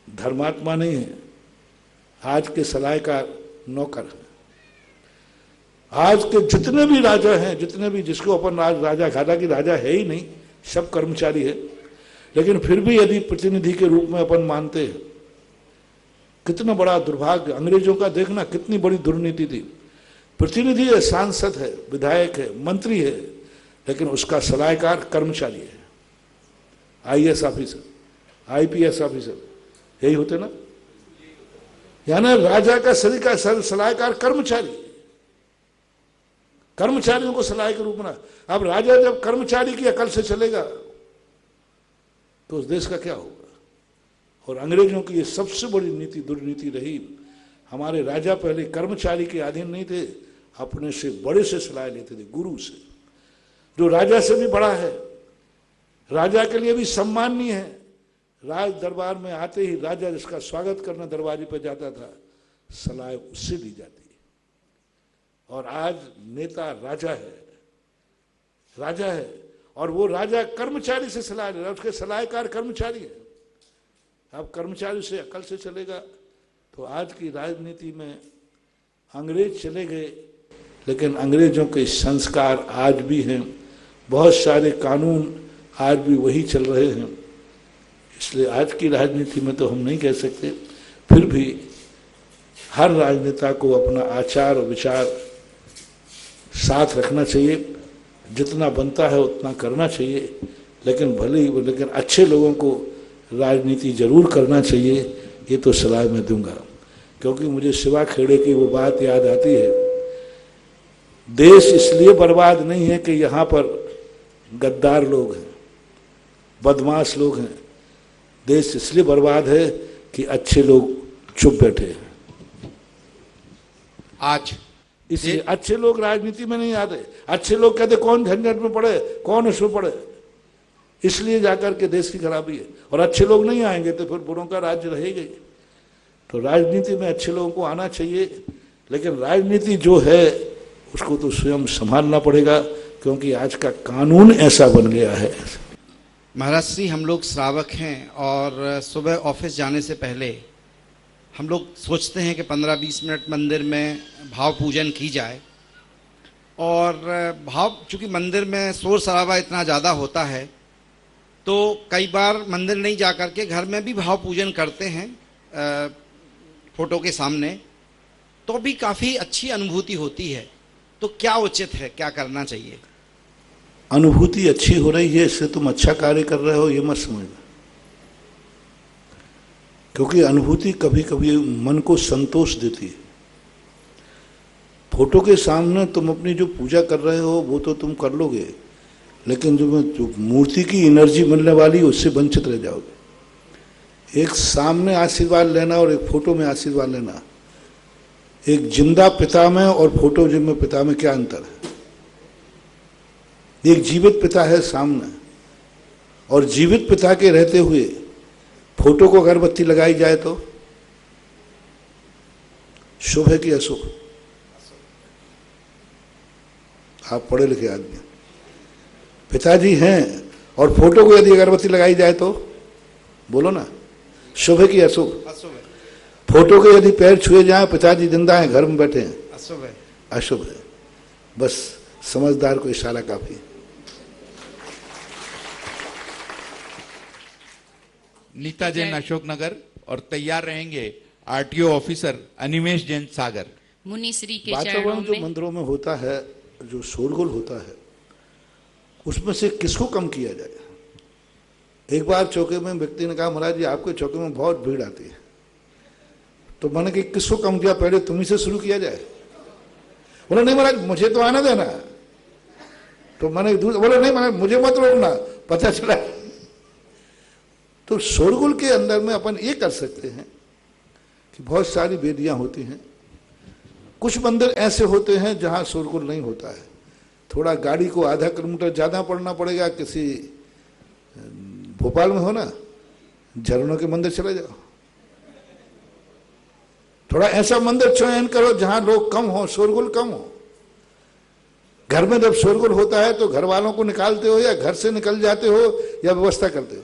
[SPEAKER 2] धर्मात्मा नहीं है। आज के सलाहकार नौकर हैं। आज के जितने भी राजा हैं, जितने भी, जिसको अपन राजा, हालांकि राजा है ही नहीं, सब कर्मचारी है, लेकिन फिर भी यदि प्रतिनिधि के रूप में अपन मानते हैं, कितना बड़ा दुर्भाग्य। अंग्रेजों का देखना कितनी बड़ी दुर्नीति थी। प्रतिनिधि है, सांसद है, विधायक है, मंत्री है, लेकिन उसका सलाहकार कर्मचारी है, आईएएस ऑफिसर, आईपीएस ऑफिसर, यही होते ना। यानी राजा का सलाहकार कर्मचारी, कर्मचारियों को सलाह के रूप में। अब राजा जब कर्मचारी की अकल से चलेगा तो उस देश का क्या होगा? और अंग्रेजों की ये सबसे बड़ी नीति, दुर्नीति रही। हमारे राजा पहले कर्मचारी के अधीन नहीं थे, अपने से बड़े से सलाह लेते थे, गुरु से, जो राजा से भी बड़ा है, राजा के लिए भी सम्माननीय है। राज दरबार में आते ही राजा जिसका स्वागत करने दरबारी पर जाता था, सलाह उससे दी जाती। और आज नेता राजा है, राजा है, और वो राजा कर्मचारी से सलाह ले रहा है, उसके सलाहकार कर्मचारी है। अब कर्मचारी से अकल से चलेगा तो आज की राजनीति में अंग्रेज चले गए, लेकिन अंग्रेजों के संस्कार आज भी हैं, बहुत सारे कानून आज भी वही चल रहे हैं। इसलिए आज की राजनीति में तो हम नहीं कह सकते, फिर भी हर राजनेता को अपना आचार और विचार साथ रखना चाहिए, जितना बनता है उतना करना चाहिए, लेकिन भले ही, लेकिन अच्छे लोगों को राजनीति जरूर करना चाहिए, ये तो सलाह मैं दूंगा। क्योंकि मुझे शिवा खेड़े की वो बात याद आती है, देश इसलिए बर्बाद नहीं है कि यहाँ पर गद्दार लोग हैं, बदमाश लोग हैं, देश इसलिए बर्बाद है कि अच्छे लोग चुप बैठे हैं।
[SPEAKER 5] आज
[SPEAKER 2] इसलिए अच्छे लोग राजनीति में नहीं आते। अच्छे लोग कहते कौन झंझट में पड़े, कौन उसमें पड़े, इसलिए जाकर के देश की खराबी है। और अच्छे लोग नहीं आएंगे तो फिर बुरों का राज्य रहेगा ही। तो राजनीति में अच्छे लोगों को आना चाहिए, लेकिन राजनीति जो है उसको तो स्वयं संभालना पड़ेगा, क्योंकि आज का कानून ऐसा बन गया है।
[SPEAKER 7] महाराज श्री, हम लोग श्रावक हैं और सुबह ऑफिस जाने से पहले हम लोग सोचते हैं कि 15-20 मिनट मंदिर में भाव पूजन की जाए। और भाव, चूँकि मंदिर में शोर शराबा इतना ज़्यादा होता है, तो कई बार मंदिर नहीं जा कर के घर में भी भाव पूजन करते हैं फोटो के सामने, तो भी काफ़ी अच्छी अनुभूति होती है। तो क्या उचित है, क्या करना चाहिए?
[SPEAKER 2] अनुभूति अच्छी हो रही है, इससे तुम अच्छा कार्य कर रहे हो, ये मत समझना। क्योंकि अनुभूति कभी कभी मन को संतोष देती है। फोटो के सामने तुम अपनी जो पूजा कर रहे हो वो तो तुम कर लोगे, लेकिन जो मूर्ति की एनर्जी मिलने वाली उससे वंचित रह जाओगे। एक सामने आशीर्वाद लेना और एक फोटो में आशीर्वाद लेना, एक जिंदा पिता में और फोटो में पिता में क्या अंतर है? एक जीवित पिता है सामने, और जीवित पिता के रहते हुए फोटो को अगरबत्ती लगाई जाए तो शुभ है कि अशुभ? आप पढ़े लिखे आदमी, पिताजी हैं और फोटो को यदि अगरबत्ती लगाई जाए तो बोलो ना, शुभ है कि अशुभ?
[SPEAKER 7] अशुभ है।
[SPEAKER 2] फोटो के यदि पैर छुए जाए, पिताजी जिंदा हैं, घर में बैठे हैं,
[SPEAKER 7] अशुभ है।
[SPEAKER 2] अशुभ है। बस समझदार को इशारा काफी है।
[SPEAKER 5] नीता जैन अशोकनगर और तैयार रहेंगे आरटीओ ऑफिसर अनिमेश जैन सागर।
[SPEAKER 8] मुनिश्री के
[SPEAKER 2] वातावरण
[SPEAKER 8] चरणों
[SPEAKER 2] जो
[SPEAKER 8] में।
[SPEAKER 2] मंदिरों में होता है, जो शोरगुल होता है, उसमें से किसको कम किया जाए? एक बार चौके में व्यक्ति ने कहा, महाराज जी आपके चौके में बहुत भीड़ आती है। तो मैंने कि किसको कम किया, पहले तुम्ही से शुरू किया जाए। बोला नहीं महाराज मुझे तो आना देना। तो मैंने बोला नहीं महाराज मुझे मत रोकना, पता चला। तो शोरगुल के अंदर में अपन ये कर सकते हैं कि बहुत सारी वेदियां होती हैं। कुछ मंदिर ऐसे होते हैं जहां शोरगुल नहीं होता है। थोड़ा गाड़ी को आधा किलोमीटर ज्यादा पड़ना पड़ेगा। किसी भोपाल में हो ना, झरनों के मंदिर चले जाओ। थोड़ा ऐसा मंदिर चयन करो जहां लोग कम हो, शोरगुल कम हो। घर में जब शोरगुल होता है तो घर वालों को निकालते हो या घर से निकल जाते हो या व्यवस्था करते हो?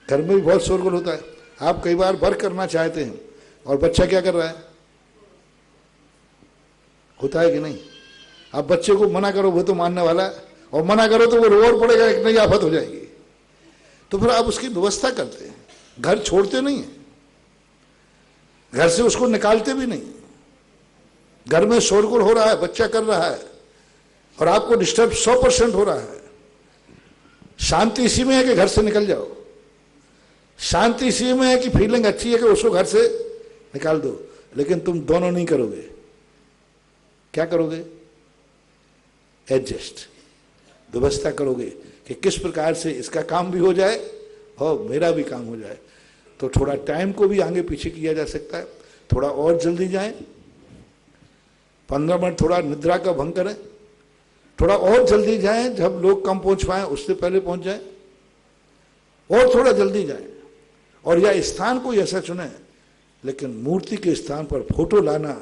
[SPEAKER 2] घर में भी बहुत शोरगुल होता है। आप कई बार वर्क करना चाहते हैं और बच्चा क्या कर रहा है, होता है कि नहीं? आप बच्चे को मना करो वो तो मानने वाला है, और मना करो तो वो रोड पड़ेगा, एक नई आफत हो जाएगी। तो फिर आप उसकी व्यवस्था करते हैं, घर छोड़ते नहीं है, घर से उसको निकालते भी नहीं। घर में शोरगुल हो रहा है, बच्चा कर रहा है और आपको डिस्टर्ब 100% हो रहा है। शांति इसी में है कि घर से निकल जाओ। शांति इसी में है कि फीलिंग अच्छी है कि उसको घर से निकाल दो। लेकिन तुम दोनों नहीं करोगे। क्या करोगे? एडजस्ट, व्यवस्था करोगे कि किस प्रकार से इसका काम भी हो जाए और मेरा भी काम हो जाए। तो थोड़ा टाइम को भी आगे पीछे किया जा सकता है। थोड़ा और जल्दी जाएं, 15 मिनट थोड़ा निद्रा का भंग करें। थोड़ा और जल्दी जाएं, जब लोग कम पहुंच पाए उससे पहले पहुंच जाएं, और थोड़ा जल्दी जाएं। और यह स्थान कोई ऐसा चुने, लेकिन मूर्ति के स्थान पर फोटो लाना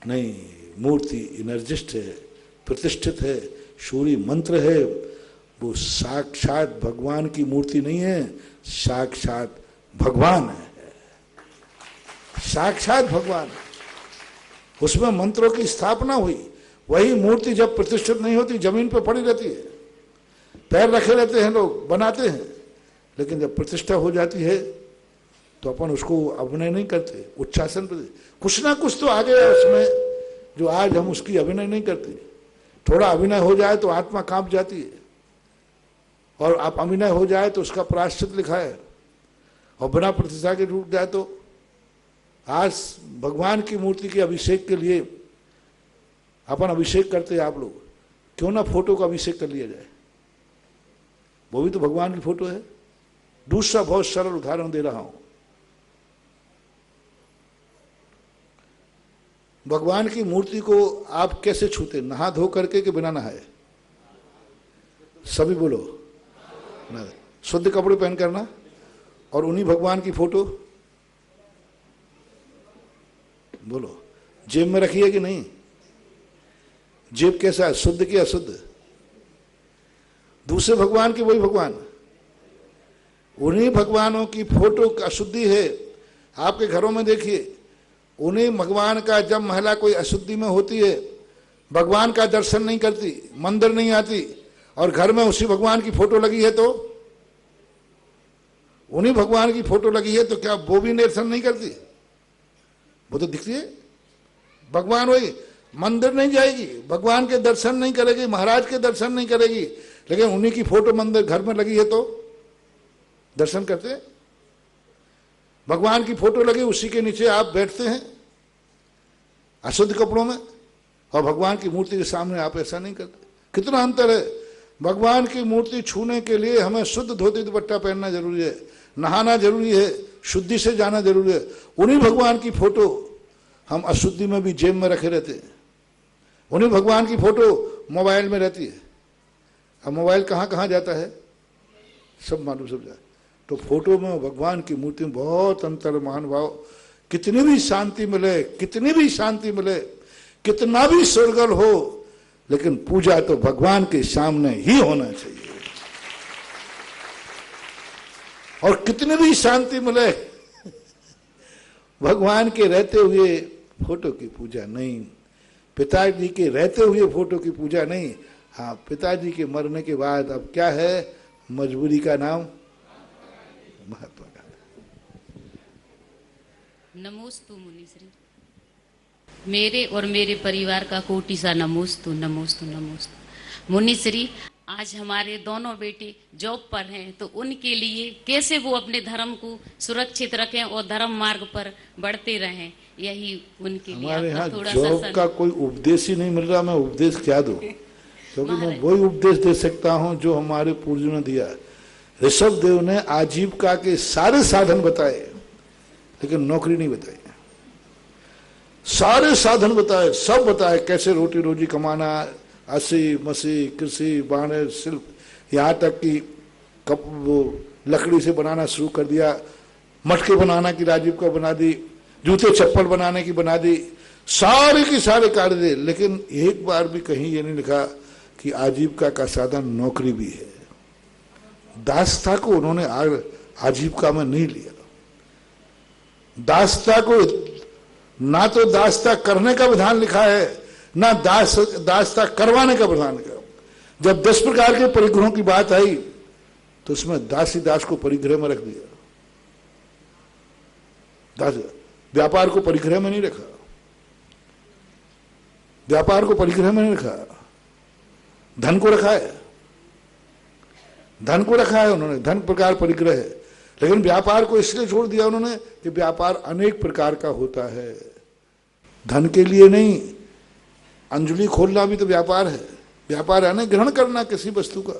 [SPEAKER 2] नहीं। मूर्ति एनर्जिस्ट है, प्रतिष्ठित है, सूर्य मंत्र है। वो साक्षात भगवान की मूर्ति नहीं है, साक्षात भगवान है, साक्षात भगवान। उसमें मंत्रों की स्थापना हुई। वही मूर्ति जब प्रतिष्ठित नहीं होती जमीन पर पड़ी रहती है, पैर रखे रहते हैं, लोग बनाते हैं। लेकिन जब प्रतिष्ठा हो जाती है तो अपन उसको अभिनय नहीं करते, उच्चासन पर कुछ ना कुछ तो आ गया उसमें जो आज हम उसकी अभिनय नहीं करते। थोड़ा अभिनय हो जाए तो आत्मा कांप जाती है, और आप अभिनय हो जाए तो उसका प्रायश्चित लिखा है, और बिना प्रतिष्ठा के टूट जाए तो। आज भगवान की मूर्ति के अभिषेक के लिए अपन अभिषेक करते हैं आप लोग, क्यों ना फोटो का अभिषेक कर लिया जाए? वो भी तो भगवान की फोटो है। दूसरा बहुत सरल उदाहरण दे रहा हूं। भगवान की मूर्ति को आप कैसे छूते? नहा धो करके कि बिना नहाए? सभी बोलो। शुद्ध कपड़े पहन करना, और उन्हीं भगवान की फोटो बोलो। जेब में रखी है कि नहीं? जेब कैसा है, शुद्ध कि अशुद्ध? दूसरे भगवान के वही भगवान, उन्हीं भगवानों की फोटो अशुद्धि है। आपके घरों में देखिए, उन्हीं भगवान का जब महिला कोई अशुद्धि में होती है, भगवान का दर्शन नहीं करती, मंदिर नहीं आती, और घर में उसी भगवान की फोटो लगी है, तो उन्हीं भगवान की फोटो लगी है, तो क्या वो भी दर्शन नहीं करती? वो तो दिखती है। भगवान वही, मंदिर नहीं जाएगी, भगवान के दर्शन नहीं करेगी, महाराज के दर्शन नहीं करेगी, लेकिन उन्हीं की फोटो मंदिर घर में लगी है तो दर्शन करते हैं। भगवान की फोटो लगी, उसी के नीचे आप बैठते हैं अशुद्ध कपड़ों में, और भगवान की मूर्ति के सामने आप ऐसा नहीं करते। कितना अंतर है। भगवान की मूर्ति छूने के लिए हमें शुद्ध धोती दुपट्टा पहनना जरूरी है, नहाना जरूरी है, शुद्धि से जाना जरूरी है। उन्हीं भगवान की फोटो हम अशुद्धि में भी जेब में रखे रहते हैं। उन्हीं भगवान की फोटो मोबाइल में रहती है। अब मोबाइल कहाँ कहाँ जाता है सब मालूम, सब जाए। तो फोटो में भगवान की मूर्ति में बहुत अंतर। महानुभाव, कितनी भी शांति मिले, कितनी भी शांति मिले, कितना भी स्वर्गल हो, लेकिन पूजा तो भगवान के सामने ही होना चाहिए। और कितनी भी शांति मिले, भगवान के रहते हुए फोटो की पूजा नहीं, पिताजी के रहते हुए फोटो की पूजा नहीं। हाँ, पिताजी के मरने के बाद अब क्या है, मजबूरी का नाम महात्मा गांधी।
[SPEAKER 8] नमोस्तु मुनिश्री। मेरे और मेरे परिवार का कोटि सा नमोस्तु नमोस्तु नमोस्तु। मुनिश्री, आज हमारे दोनों बेटे जॉब पर हैं, तो उनके लिए कैसे वो अपने धर्म को सुरक्षित रखें और धर्म मार्ग पर बढ़ते रहें, यही उनके लिए
[SPEAKER 2] हमारे यहाँ
[SPEAKER 8] थोड़ा
[SPEAKER 2] जॉब
[SPEAKER 8] सा
[SPEAKER 2] का कोई उपदेश ही नहीं मिल रहा, मैं उपदेश क्या दूं? क्योंकि मैं वही उपदेश दे सकता हूं जो हमारे पूर्वजों ने दिया। ऋषभ देव ने आजीविका के सारे साधन बताए, लेकिन नौकरी नहीं बताई। सारे साधन बताए, सब बताए, कैसे रोटी रोजी कमाना, अस्सी मसी कृषि वाणिज्य शिल्प, यहाँ तक कि वो लकड़ी से बनाना शुरू कर दिया, मटके बनाना की आजीविका बना दी, जूते चप्पल बनाने की बना दी, सारे के सारे कार्य दे। लेकिन एक बार भी कहीं ये नहीं लिखा कि आजीविका का साधन नौकरी भी है। दासता को उन्होंने आजीविका में नहीं लिया। दासता को ना तो दासता करने का विधान लिखा है, ना दासता करवाने का विधान लिखा। जब 10 प्रकार के परिग्रहों की बात आई तो उसमें दासी दास को परिग्रह में रख दिया। दास व्यापार को परिग्रह में नहीं रखा, व्यापार को परिग्रह में नहीं रखा, धन को रखा है, धन को रखा है उन्होंने, धन प्रकार परिग्रह है। लेकिन व्यापार को इसलिए छोड़ दिया उन्होंने कि व्यापार अनेक प्रकार का होता है, धन के लिए नहीं। अंजलि खोलना भी तो व्यापार है, व्यापार है ना ग्रहण करना किसी वस्तु का।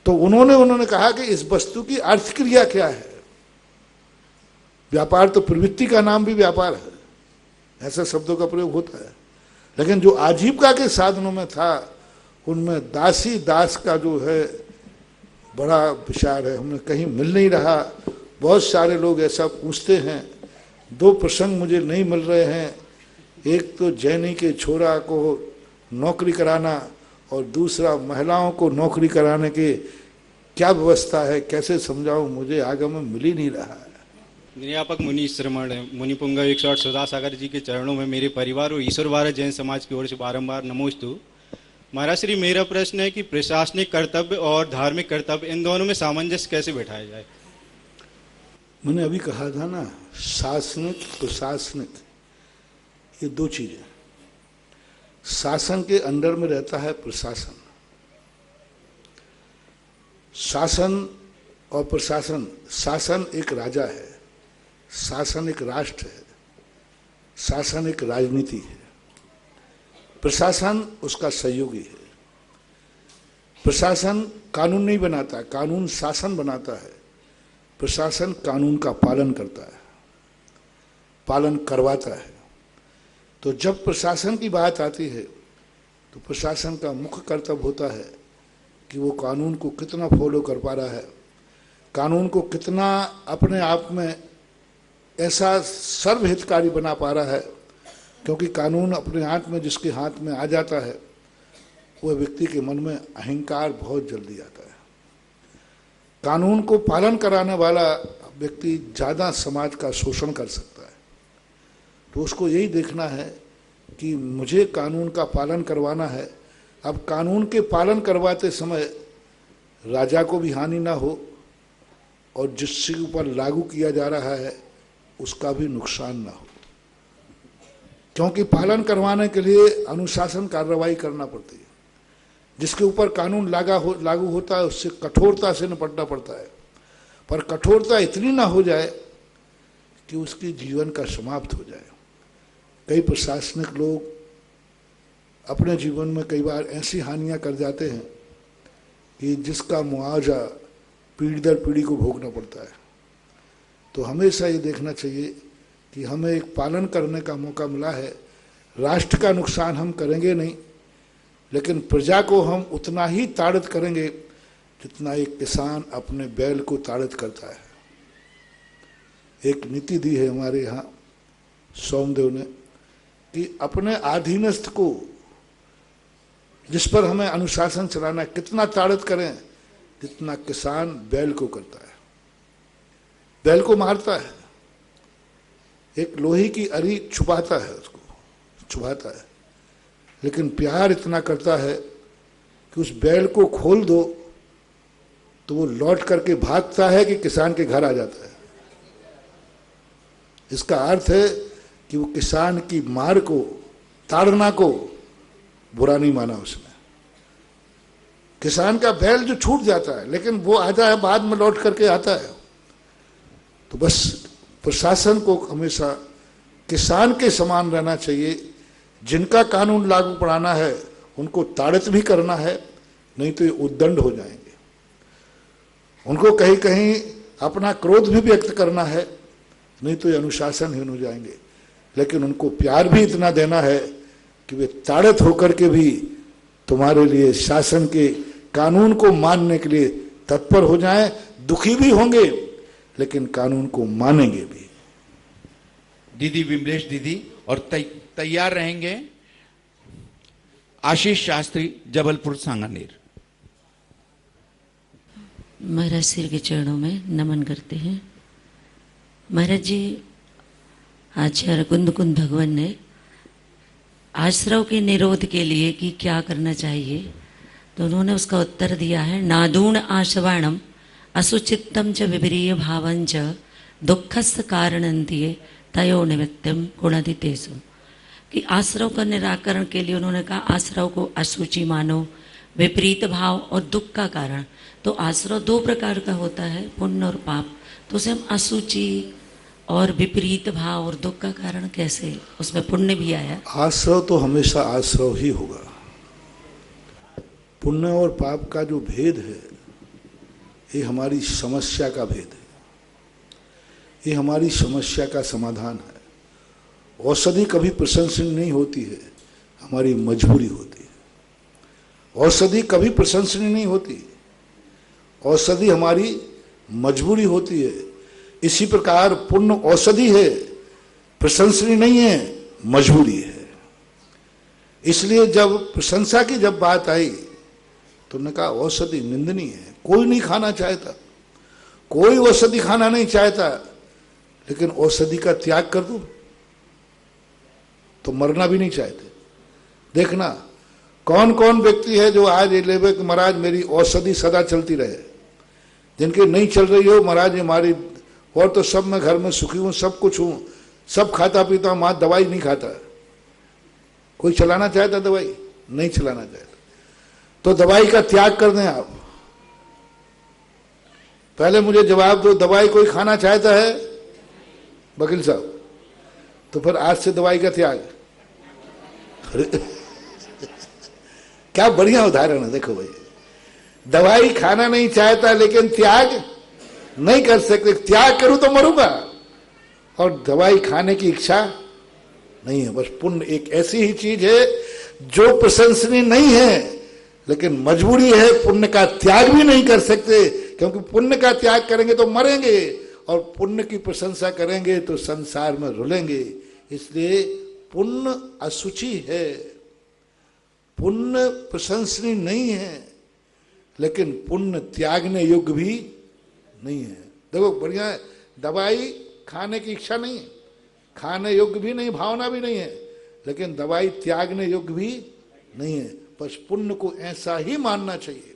[SPEAKER 2] तो उन्होंने कहा कि इस वस्तु की अर्थ क्रिया क्या है। व्यापार तो प्रवृत्ति का नाम भी व्यापार है, ऐसे शब्दों का प्रयोग होता है। लेकिन जो आजीविका के साधनों में था उनमें दासी दास का जो है बड़ा विचार है, हमें कहीं मिल नहीं रहा। बहुत सारे लोग ऐसा पूछते हैं। 2 प्रसंग मुझे नहीं मिल रहे हैं, एक तो जैनी के छोरा को नौकरी कराना और दूसरा महिलाओं को नौकरी कराने के क्या व्यवस्था है, कैसे समझाऊं, मुझे आगे में मिल ही नहीं रहा है।
[SPEAKER 9] निर्यापक मुनि श्रमण मुनिपुंगा 108 सुधा सागर जी के चरणों में मेरे परिवार और ईश्वर भारत जैन समाज की ओर से बारंबार नमोस्तु। महाराज श्री, मेरा प्रश्न है कि प्रशासनिक कर्तव्य और धार्मिक कर्तव्य, इन दोनों में सामंजस्य कैसे बैठाया जाए?
[SPEAKER 2] मैंने अभी कहा था ना, शासनिक प्रशासनिक ये 2 चीजें। शासन के अंडर में रहता है प्रशासन। शासन और प्रशासन, शासन एक राजा है, शासन एक राष्ट्र है, शासन एक राजनीति है, प्रशासन उसका सहयोगी है। प्रशासन कानून नहीं बनाता, कानून शासन बनाता है। प्रशासन कानून का पालन करता है, पालन करवाता है। तो जब प्रशासन की बात आती है तो प्रशासन का मुख्य कर्तव्य होता है कि वो कानून को कितना फॉलो कर पा रहा है, कानून को कितना अपने आप में ऐसा सर्वहितकारी बना पा रहा है। क्योंकि कानून अपने हाथ में, जिसके हाथ में आ जाता है, वह व्यक्ति के मन में अहंकार बहुत जल्दी आता है। कानून को पालन कराने वाला व्यक्ति ज़्यादा समाज का शोषण कर सकता है। तो उसको यही देखना है कि मुझे कानून का पालन करवाना है। अब कानून के पालन करवाते समय राजा को भी हानि ना हो और जिसके ऊपर लागू किया जा रहा है उसका भी नुकसान ना हो। क्योंकि पालन करवाने के लिए अनुशासन कार्रवाई करना पड़ती है। जिसके ऊपर कानून लागू होता है उससे कठोरता से निपटना पड़ता है, पर कठोरता इतनी ना हो जाए कि उसकी जीवन का समाप्त हो जाए। कई प्रशासनिक लोग अपने जीवन में कई बार ऐसी हानियां कर जाते हैं कि जिसका मुआवजा पीढ़ी दर पीढ़ी को भोगना पड़ता है। तो हमेशा ये देखना चाहिए कि हमें एक पालन करने का मौका मिला है। राष्ट्र का नुकसान हम करेंगे नहीं, लेकिन प्रजा को हम उतना ही ताड़ित करेंगे जितना एक किसान अपने बैल को ताड़ित करता है। एक नीति दी है हमारे यहाँ सोमदेव ने कि अपने अधीनस्थ को, जिस पर हमें अनुशासन चलाना है, कितना ताड़ित करें जितना किसान बैल को करता है। बैल को मारता है, एक लोहे की अरी छुपाता है, उसको छुपाता है, लेकिन प्यार इतना करता है कि उस बैल को खोल दो तो वो लौट करके भागता है कि किसान के घर आ जाता है। इसका अर्थ है कि वो किसान की मार को, ताड़ना को बुरा नहीं माना उसने। किसान का बैल जो छूट जाता है लेकिन वो आता है बाद में लौट करके आता है। तो बस प्रशासन को हमेशा किसान के समान रहना चाहिए। जिनका कानून लागू पड़ाना है उनको ताड़ित भी करना है, नहीं तो ये उद्दंड हो जाएंगे। उनको कहीं कहीं अपना क्रोध भी व्यक्त करना है, नहीं तो ये अनुशासनहीन हो जाएंगे। लेकिन उनको प्यार भी इतना देना है कि वे ताड़ित होकर के भी तुम्हारे लिए शासन के कानून को मानने के लिए तत्पर हो जाएं। दुखी भी होंगे लेकिन कानून को मानेंगे भी।
[SPEAKER 5] दीदी विमलेश दीदी और तैयार रहेंगे आशीष शास्त्री, जबलपुर सांगानेर।
[SPEAKER 10] महाराज सिर के चरणों में नमन करते हैं। महाराज जी, आचार्य कुंद भगवान ने आश्रव के निरोध के लिए कि क्या करना चाहिए, तो उन्होंने उसका उत्तर दिया है, नादूण आशवाणम असुचित्तम च विपरीय भावंच दुखस्थ कारणंतिये तयो निमित्तम गुणादितेषु। कि आश्रव का निराकरण के लिए उन्होंने कहा आश्रव को अशुचि मानो, विपरीत भाव और दुख का कारण। तो आश्रव दो प्रकार का होता है, पुण्य और पाप। तो उसे हम अशुचि और विपरीत भाव और दुख का कारण कैसे, उसमें पुण्य भी आया।
[SPEAKER 2] आश्रव तो हमेशा आश्रव ही होगा। पुण्य और पाप का जो भेद है ये हमारी समस्या का भेद है, ये हमारी समस्या का समाधान है। औषधि कभी प्रशंसनीय नहीं होती है, हमारी मजबूरी होती है। औषधि कभी प्रशंसनीय नहीं होती, औषधि हमारी मजबूरी होती है। इसी प्रकार पुण्य औषधि है, प्रशंसनीय नहीं है, मजबूरी है। इसलिए जब प्रशंसा की जब बात आई तो उन्होंने कहा औषधि निंदनीय है, कोई नहीं खाना चाहता, कोई औषधि खाना नहीं चाहता। लेकिन औषधि का त्याग कर दो तो मरना भी नहीं चाहते। देखना कौन कौन व्यक्ति है जो आज ये लेवे कि महाराज मेरी औषधि सदा चलती रहे, जिनकी नहीं चल रही हो महाराज हमारी, और तो सब मैं घर में सुखी हूं, सब कुछ हूं, सब खाता पीता हूं, मां दवाई नहीं खाता। कोई चलाना चाहता दवाई? नहीं चलाना चाहता। तो दवाई का त्याग कर दें आप। पहले मुझे जवाब दो, दवाई कोई खाना चाहता है वकील साहब? तो फिर आज से दवाई का त्याग। क्या बढ़िया उदाहरण है। देखो भाई, दवाई खाना नहीं चाहता लेकिन त्याग नहीं कर सकते। त्याग करूं तो मरूंगा, और दवाई खाने की इच्छा नहीं है। बस पुण्य एक ऐसी ही चीज है जो प्रशंसनीय नहीं है लेकिन मजबूरी है। पुण्य का त्याग भी नहीं कर सकते, क्योंकि पुण्य का त्याग करेंगे तो मरेंगे, और पुण्य की प्रशंसा करेंगे तो संसार में रुलेंगे। इसलिए पुण्य अशुचि है, पुण्य प्रशंसनीय नहीं है, लेकिन पुण्य त्यागने योग्य भी नहीं है। देखो बढ़िया है, दवाई खाने की इच्छा नहीं है, खाने योग्य भी नहीं, भावना भी नहीं है, लेकिन दवाई त्यागने योग्य भी नहीं है। बस पुण्य को ऐसा ही मानना चाहिए।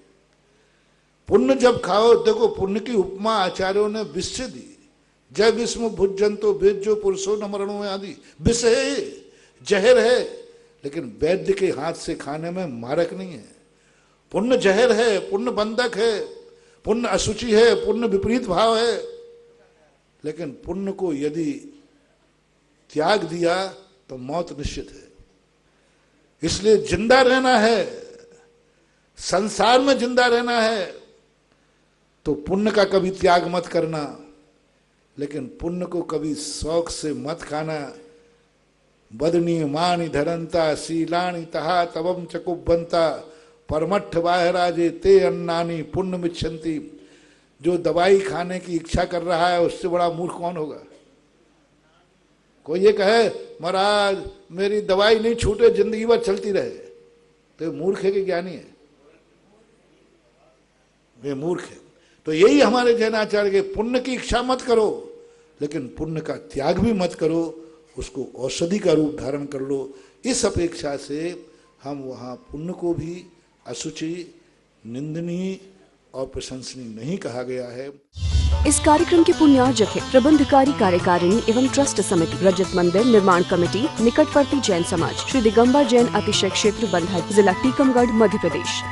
[SPEAKER 2] पुण्य जब खाओ, देखो पुण्य की उपमा आचार्यों ने विष से दी। जय विष्णु भुजंतो बेजो पुरुषो न मरणों में आदि। विष है, जहर है, लेकिन वैद्य के हाथ से खाने में मारक नहीं है। पुण्य जहर है, पुण्य बंधक है, पुण्य अशुचि है, पुण्य विपरीत भाव है। लेकिन पुण्य को यदि त्याग दिया तो मौत निश्चित है। इसलिए जिंदा रहना है, संसार में जिंदा रहना है, तो पुण्य का कभी त्याग मत करना, लेकिन पुण्य को कभी शौक से मत खाना। बदनी मानी धरंता शीलानी तहा तवम चकुबंता परमठ बाहराजे ते अन्नानी पुण्य मिच्छन्ति। जो दवाई खाने की इच्छा कर रहा है उससे बड़ा मूर्ख कौन होगा? कोई ये कहे महाराज मेरी दवाई नहीं छूटे, जिंदगी भर चलती रहे, तो ये मूर्ख है कि ज्ञानी है? वे मूर्ख है। तो यही हमारे जैनाचार्य के, पुण्य की इच्छा मत करो लेकिन पुण्य का त्याग भी मत करो, उसको औषधि का रूप धारण कर लो। इस अपेक्षा से हम वहाँ पुण्य को भी अशुचि, निंदनीय और प्रशंसनीय नहीं कहा गया है।
[SPEAKER 1] इस कार्यक्रम के पुण्यार्जक है प्रबंधकारी कार्यकारिणी एवं ट्रस्ट समिति, रजत मंदिर निर्माण कमेटी, निकटवर्ती जैन समाज, श्री दिगंबर जैन अतिशय क्षेत्र बंधर, जिला टीकमगढ़, मध्य प्रदेश।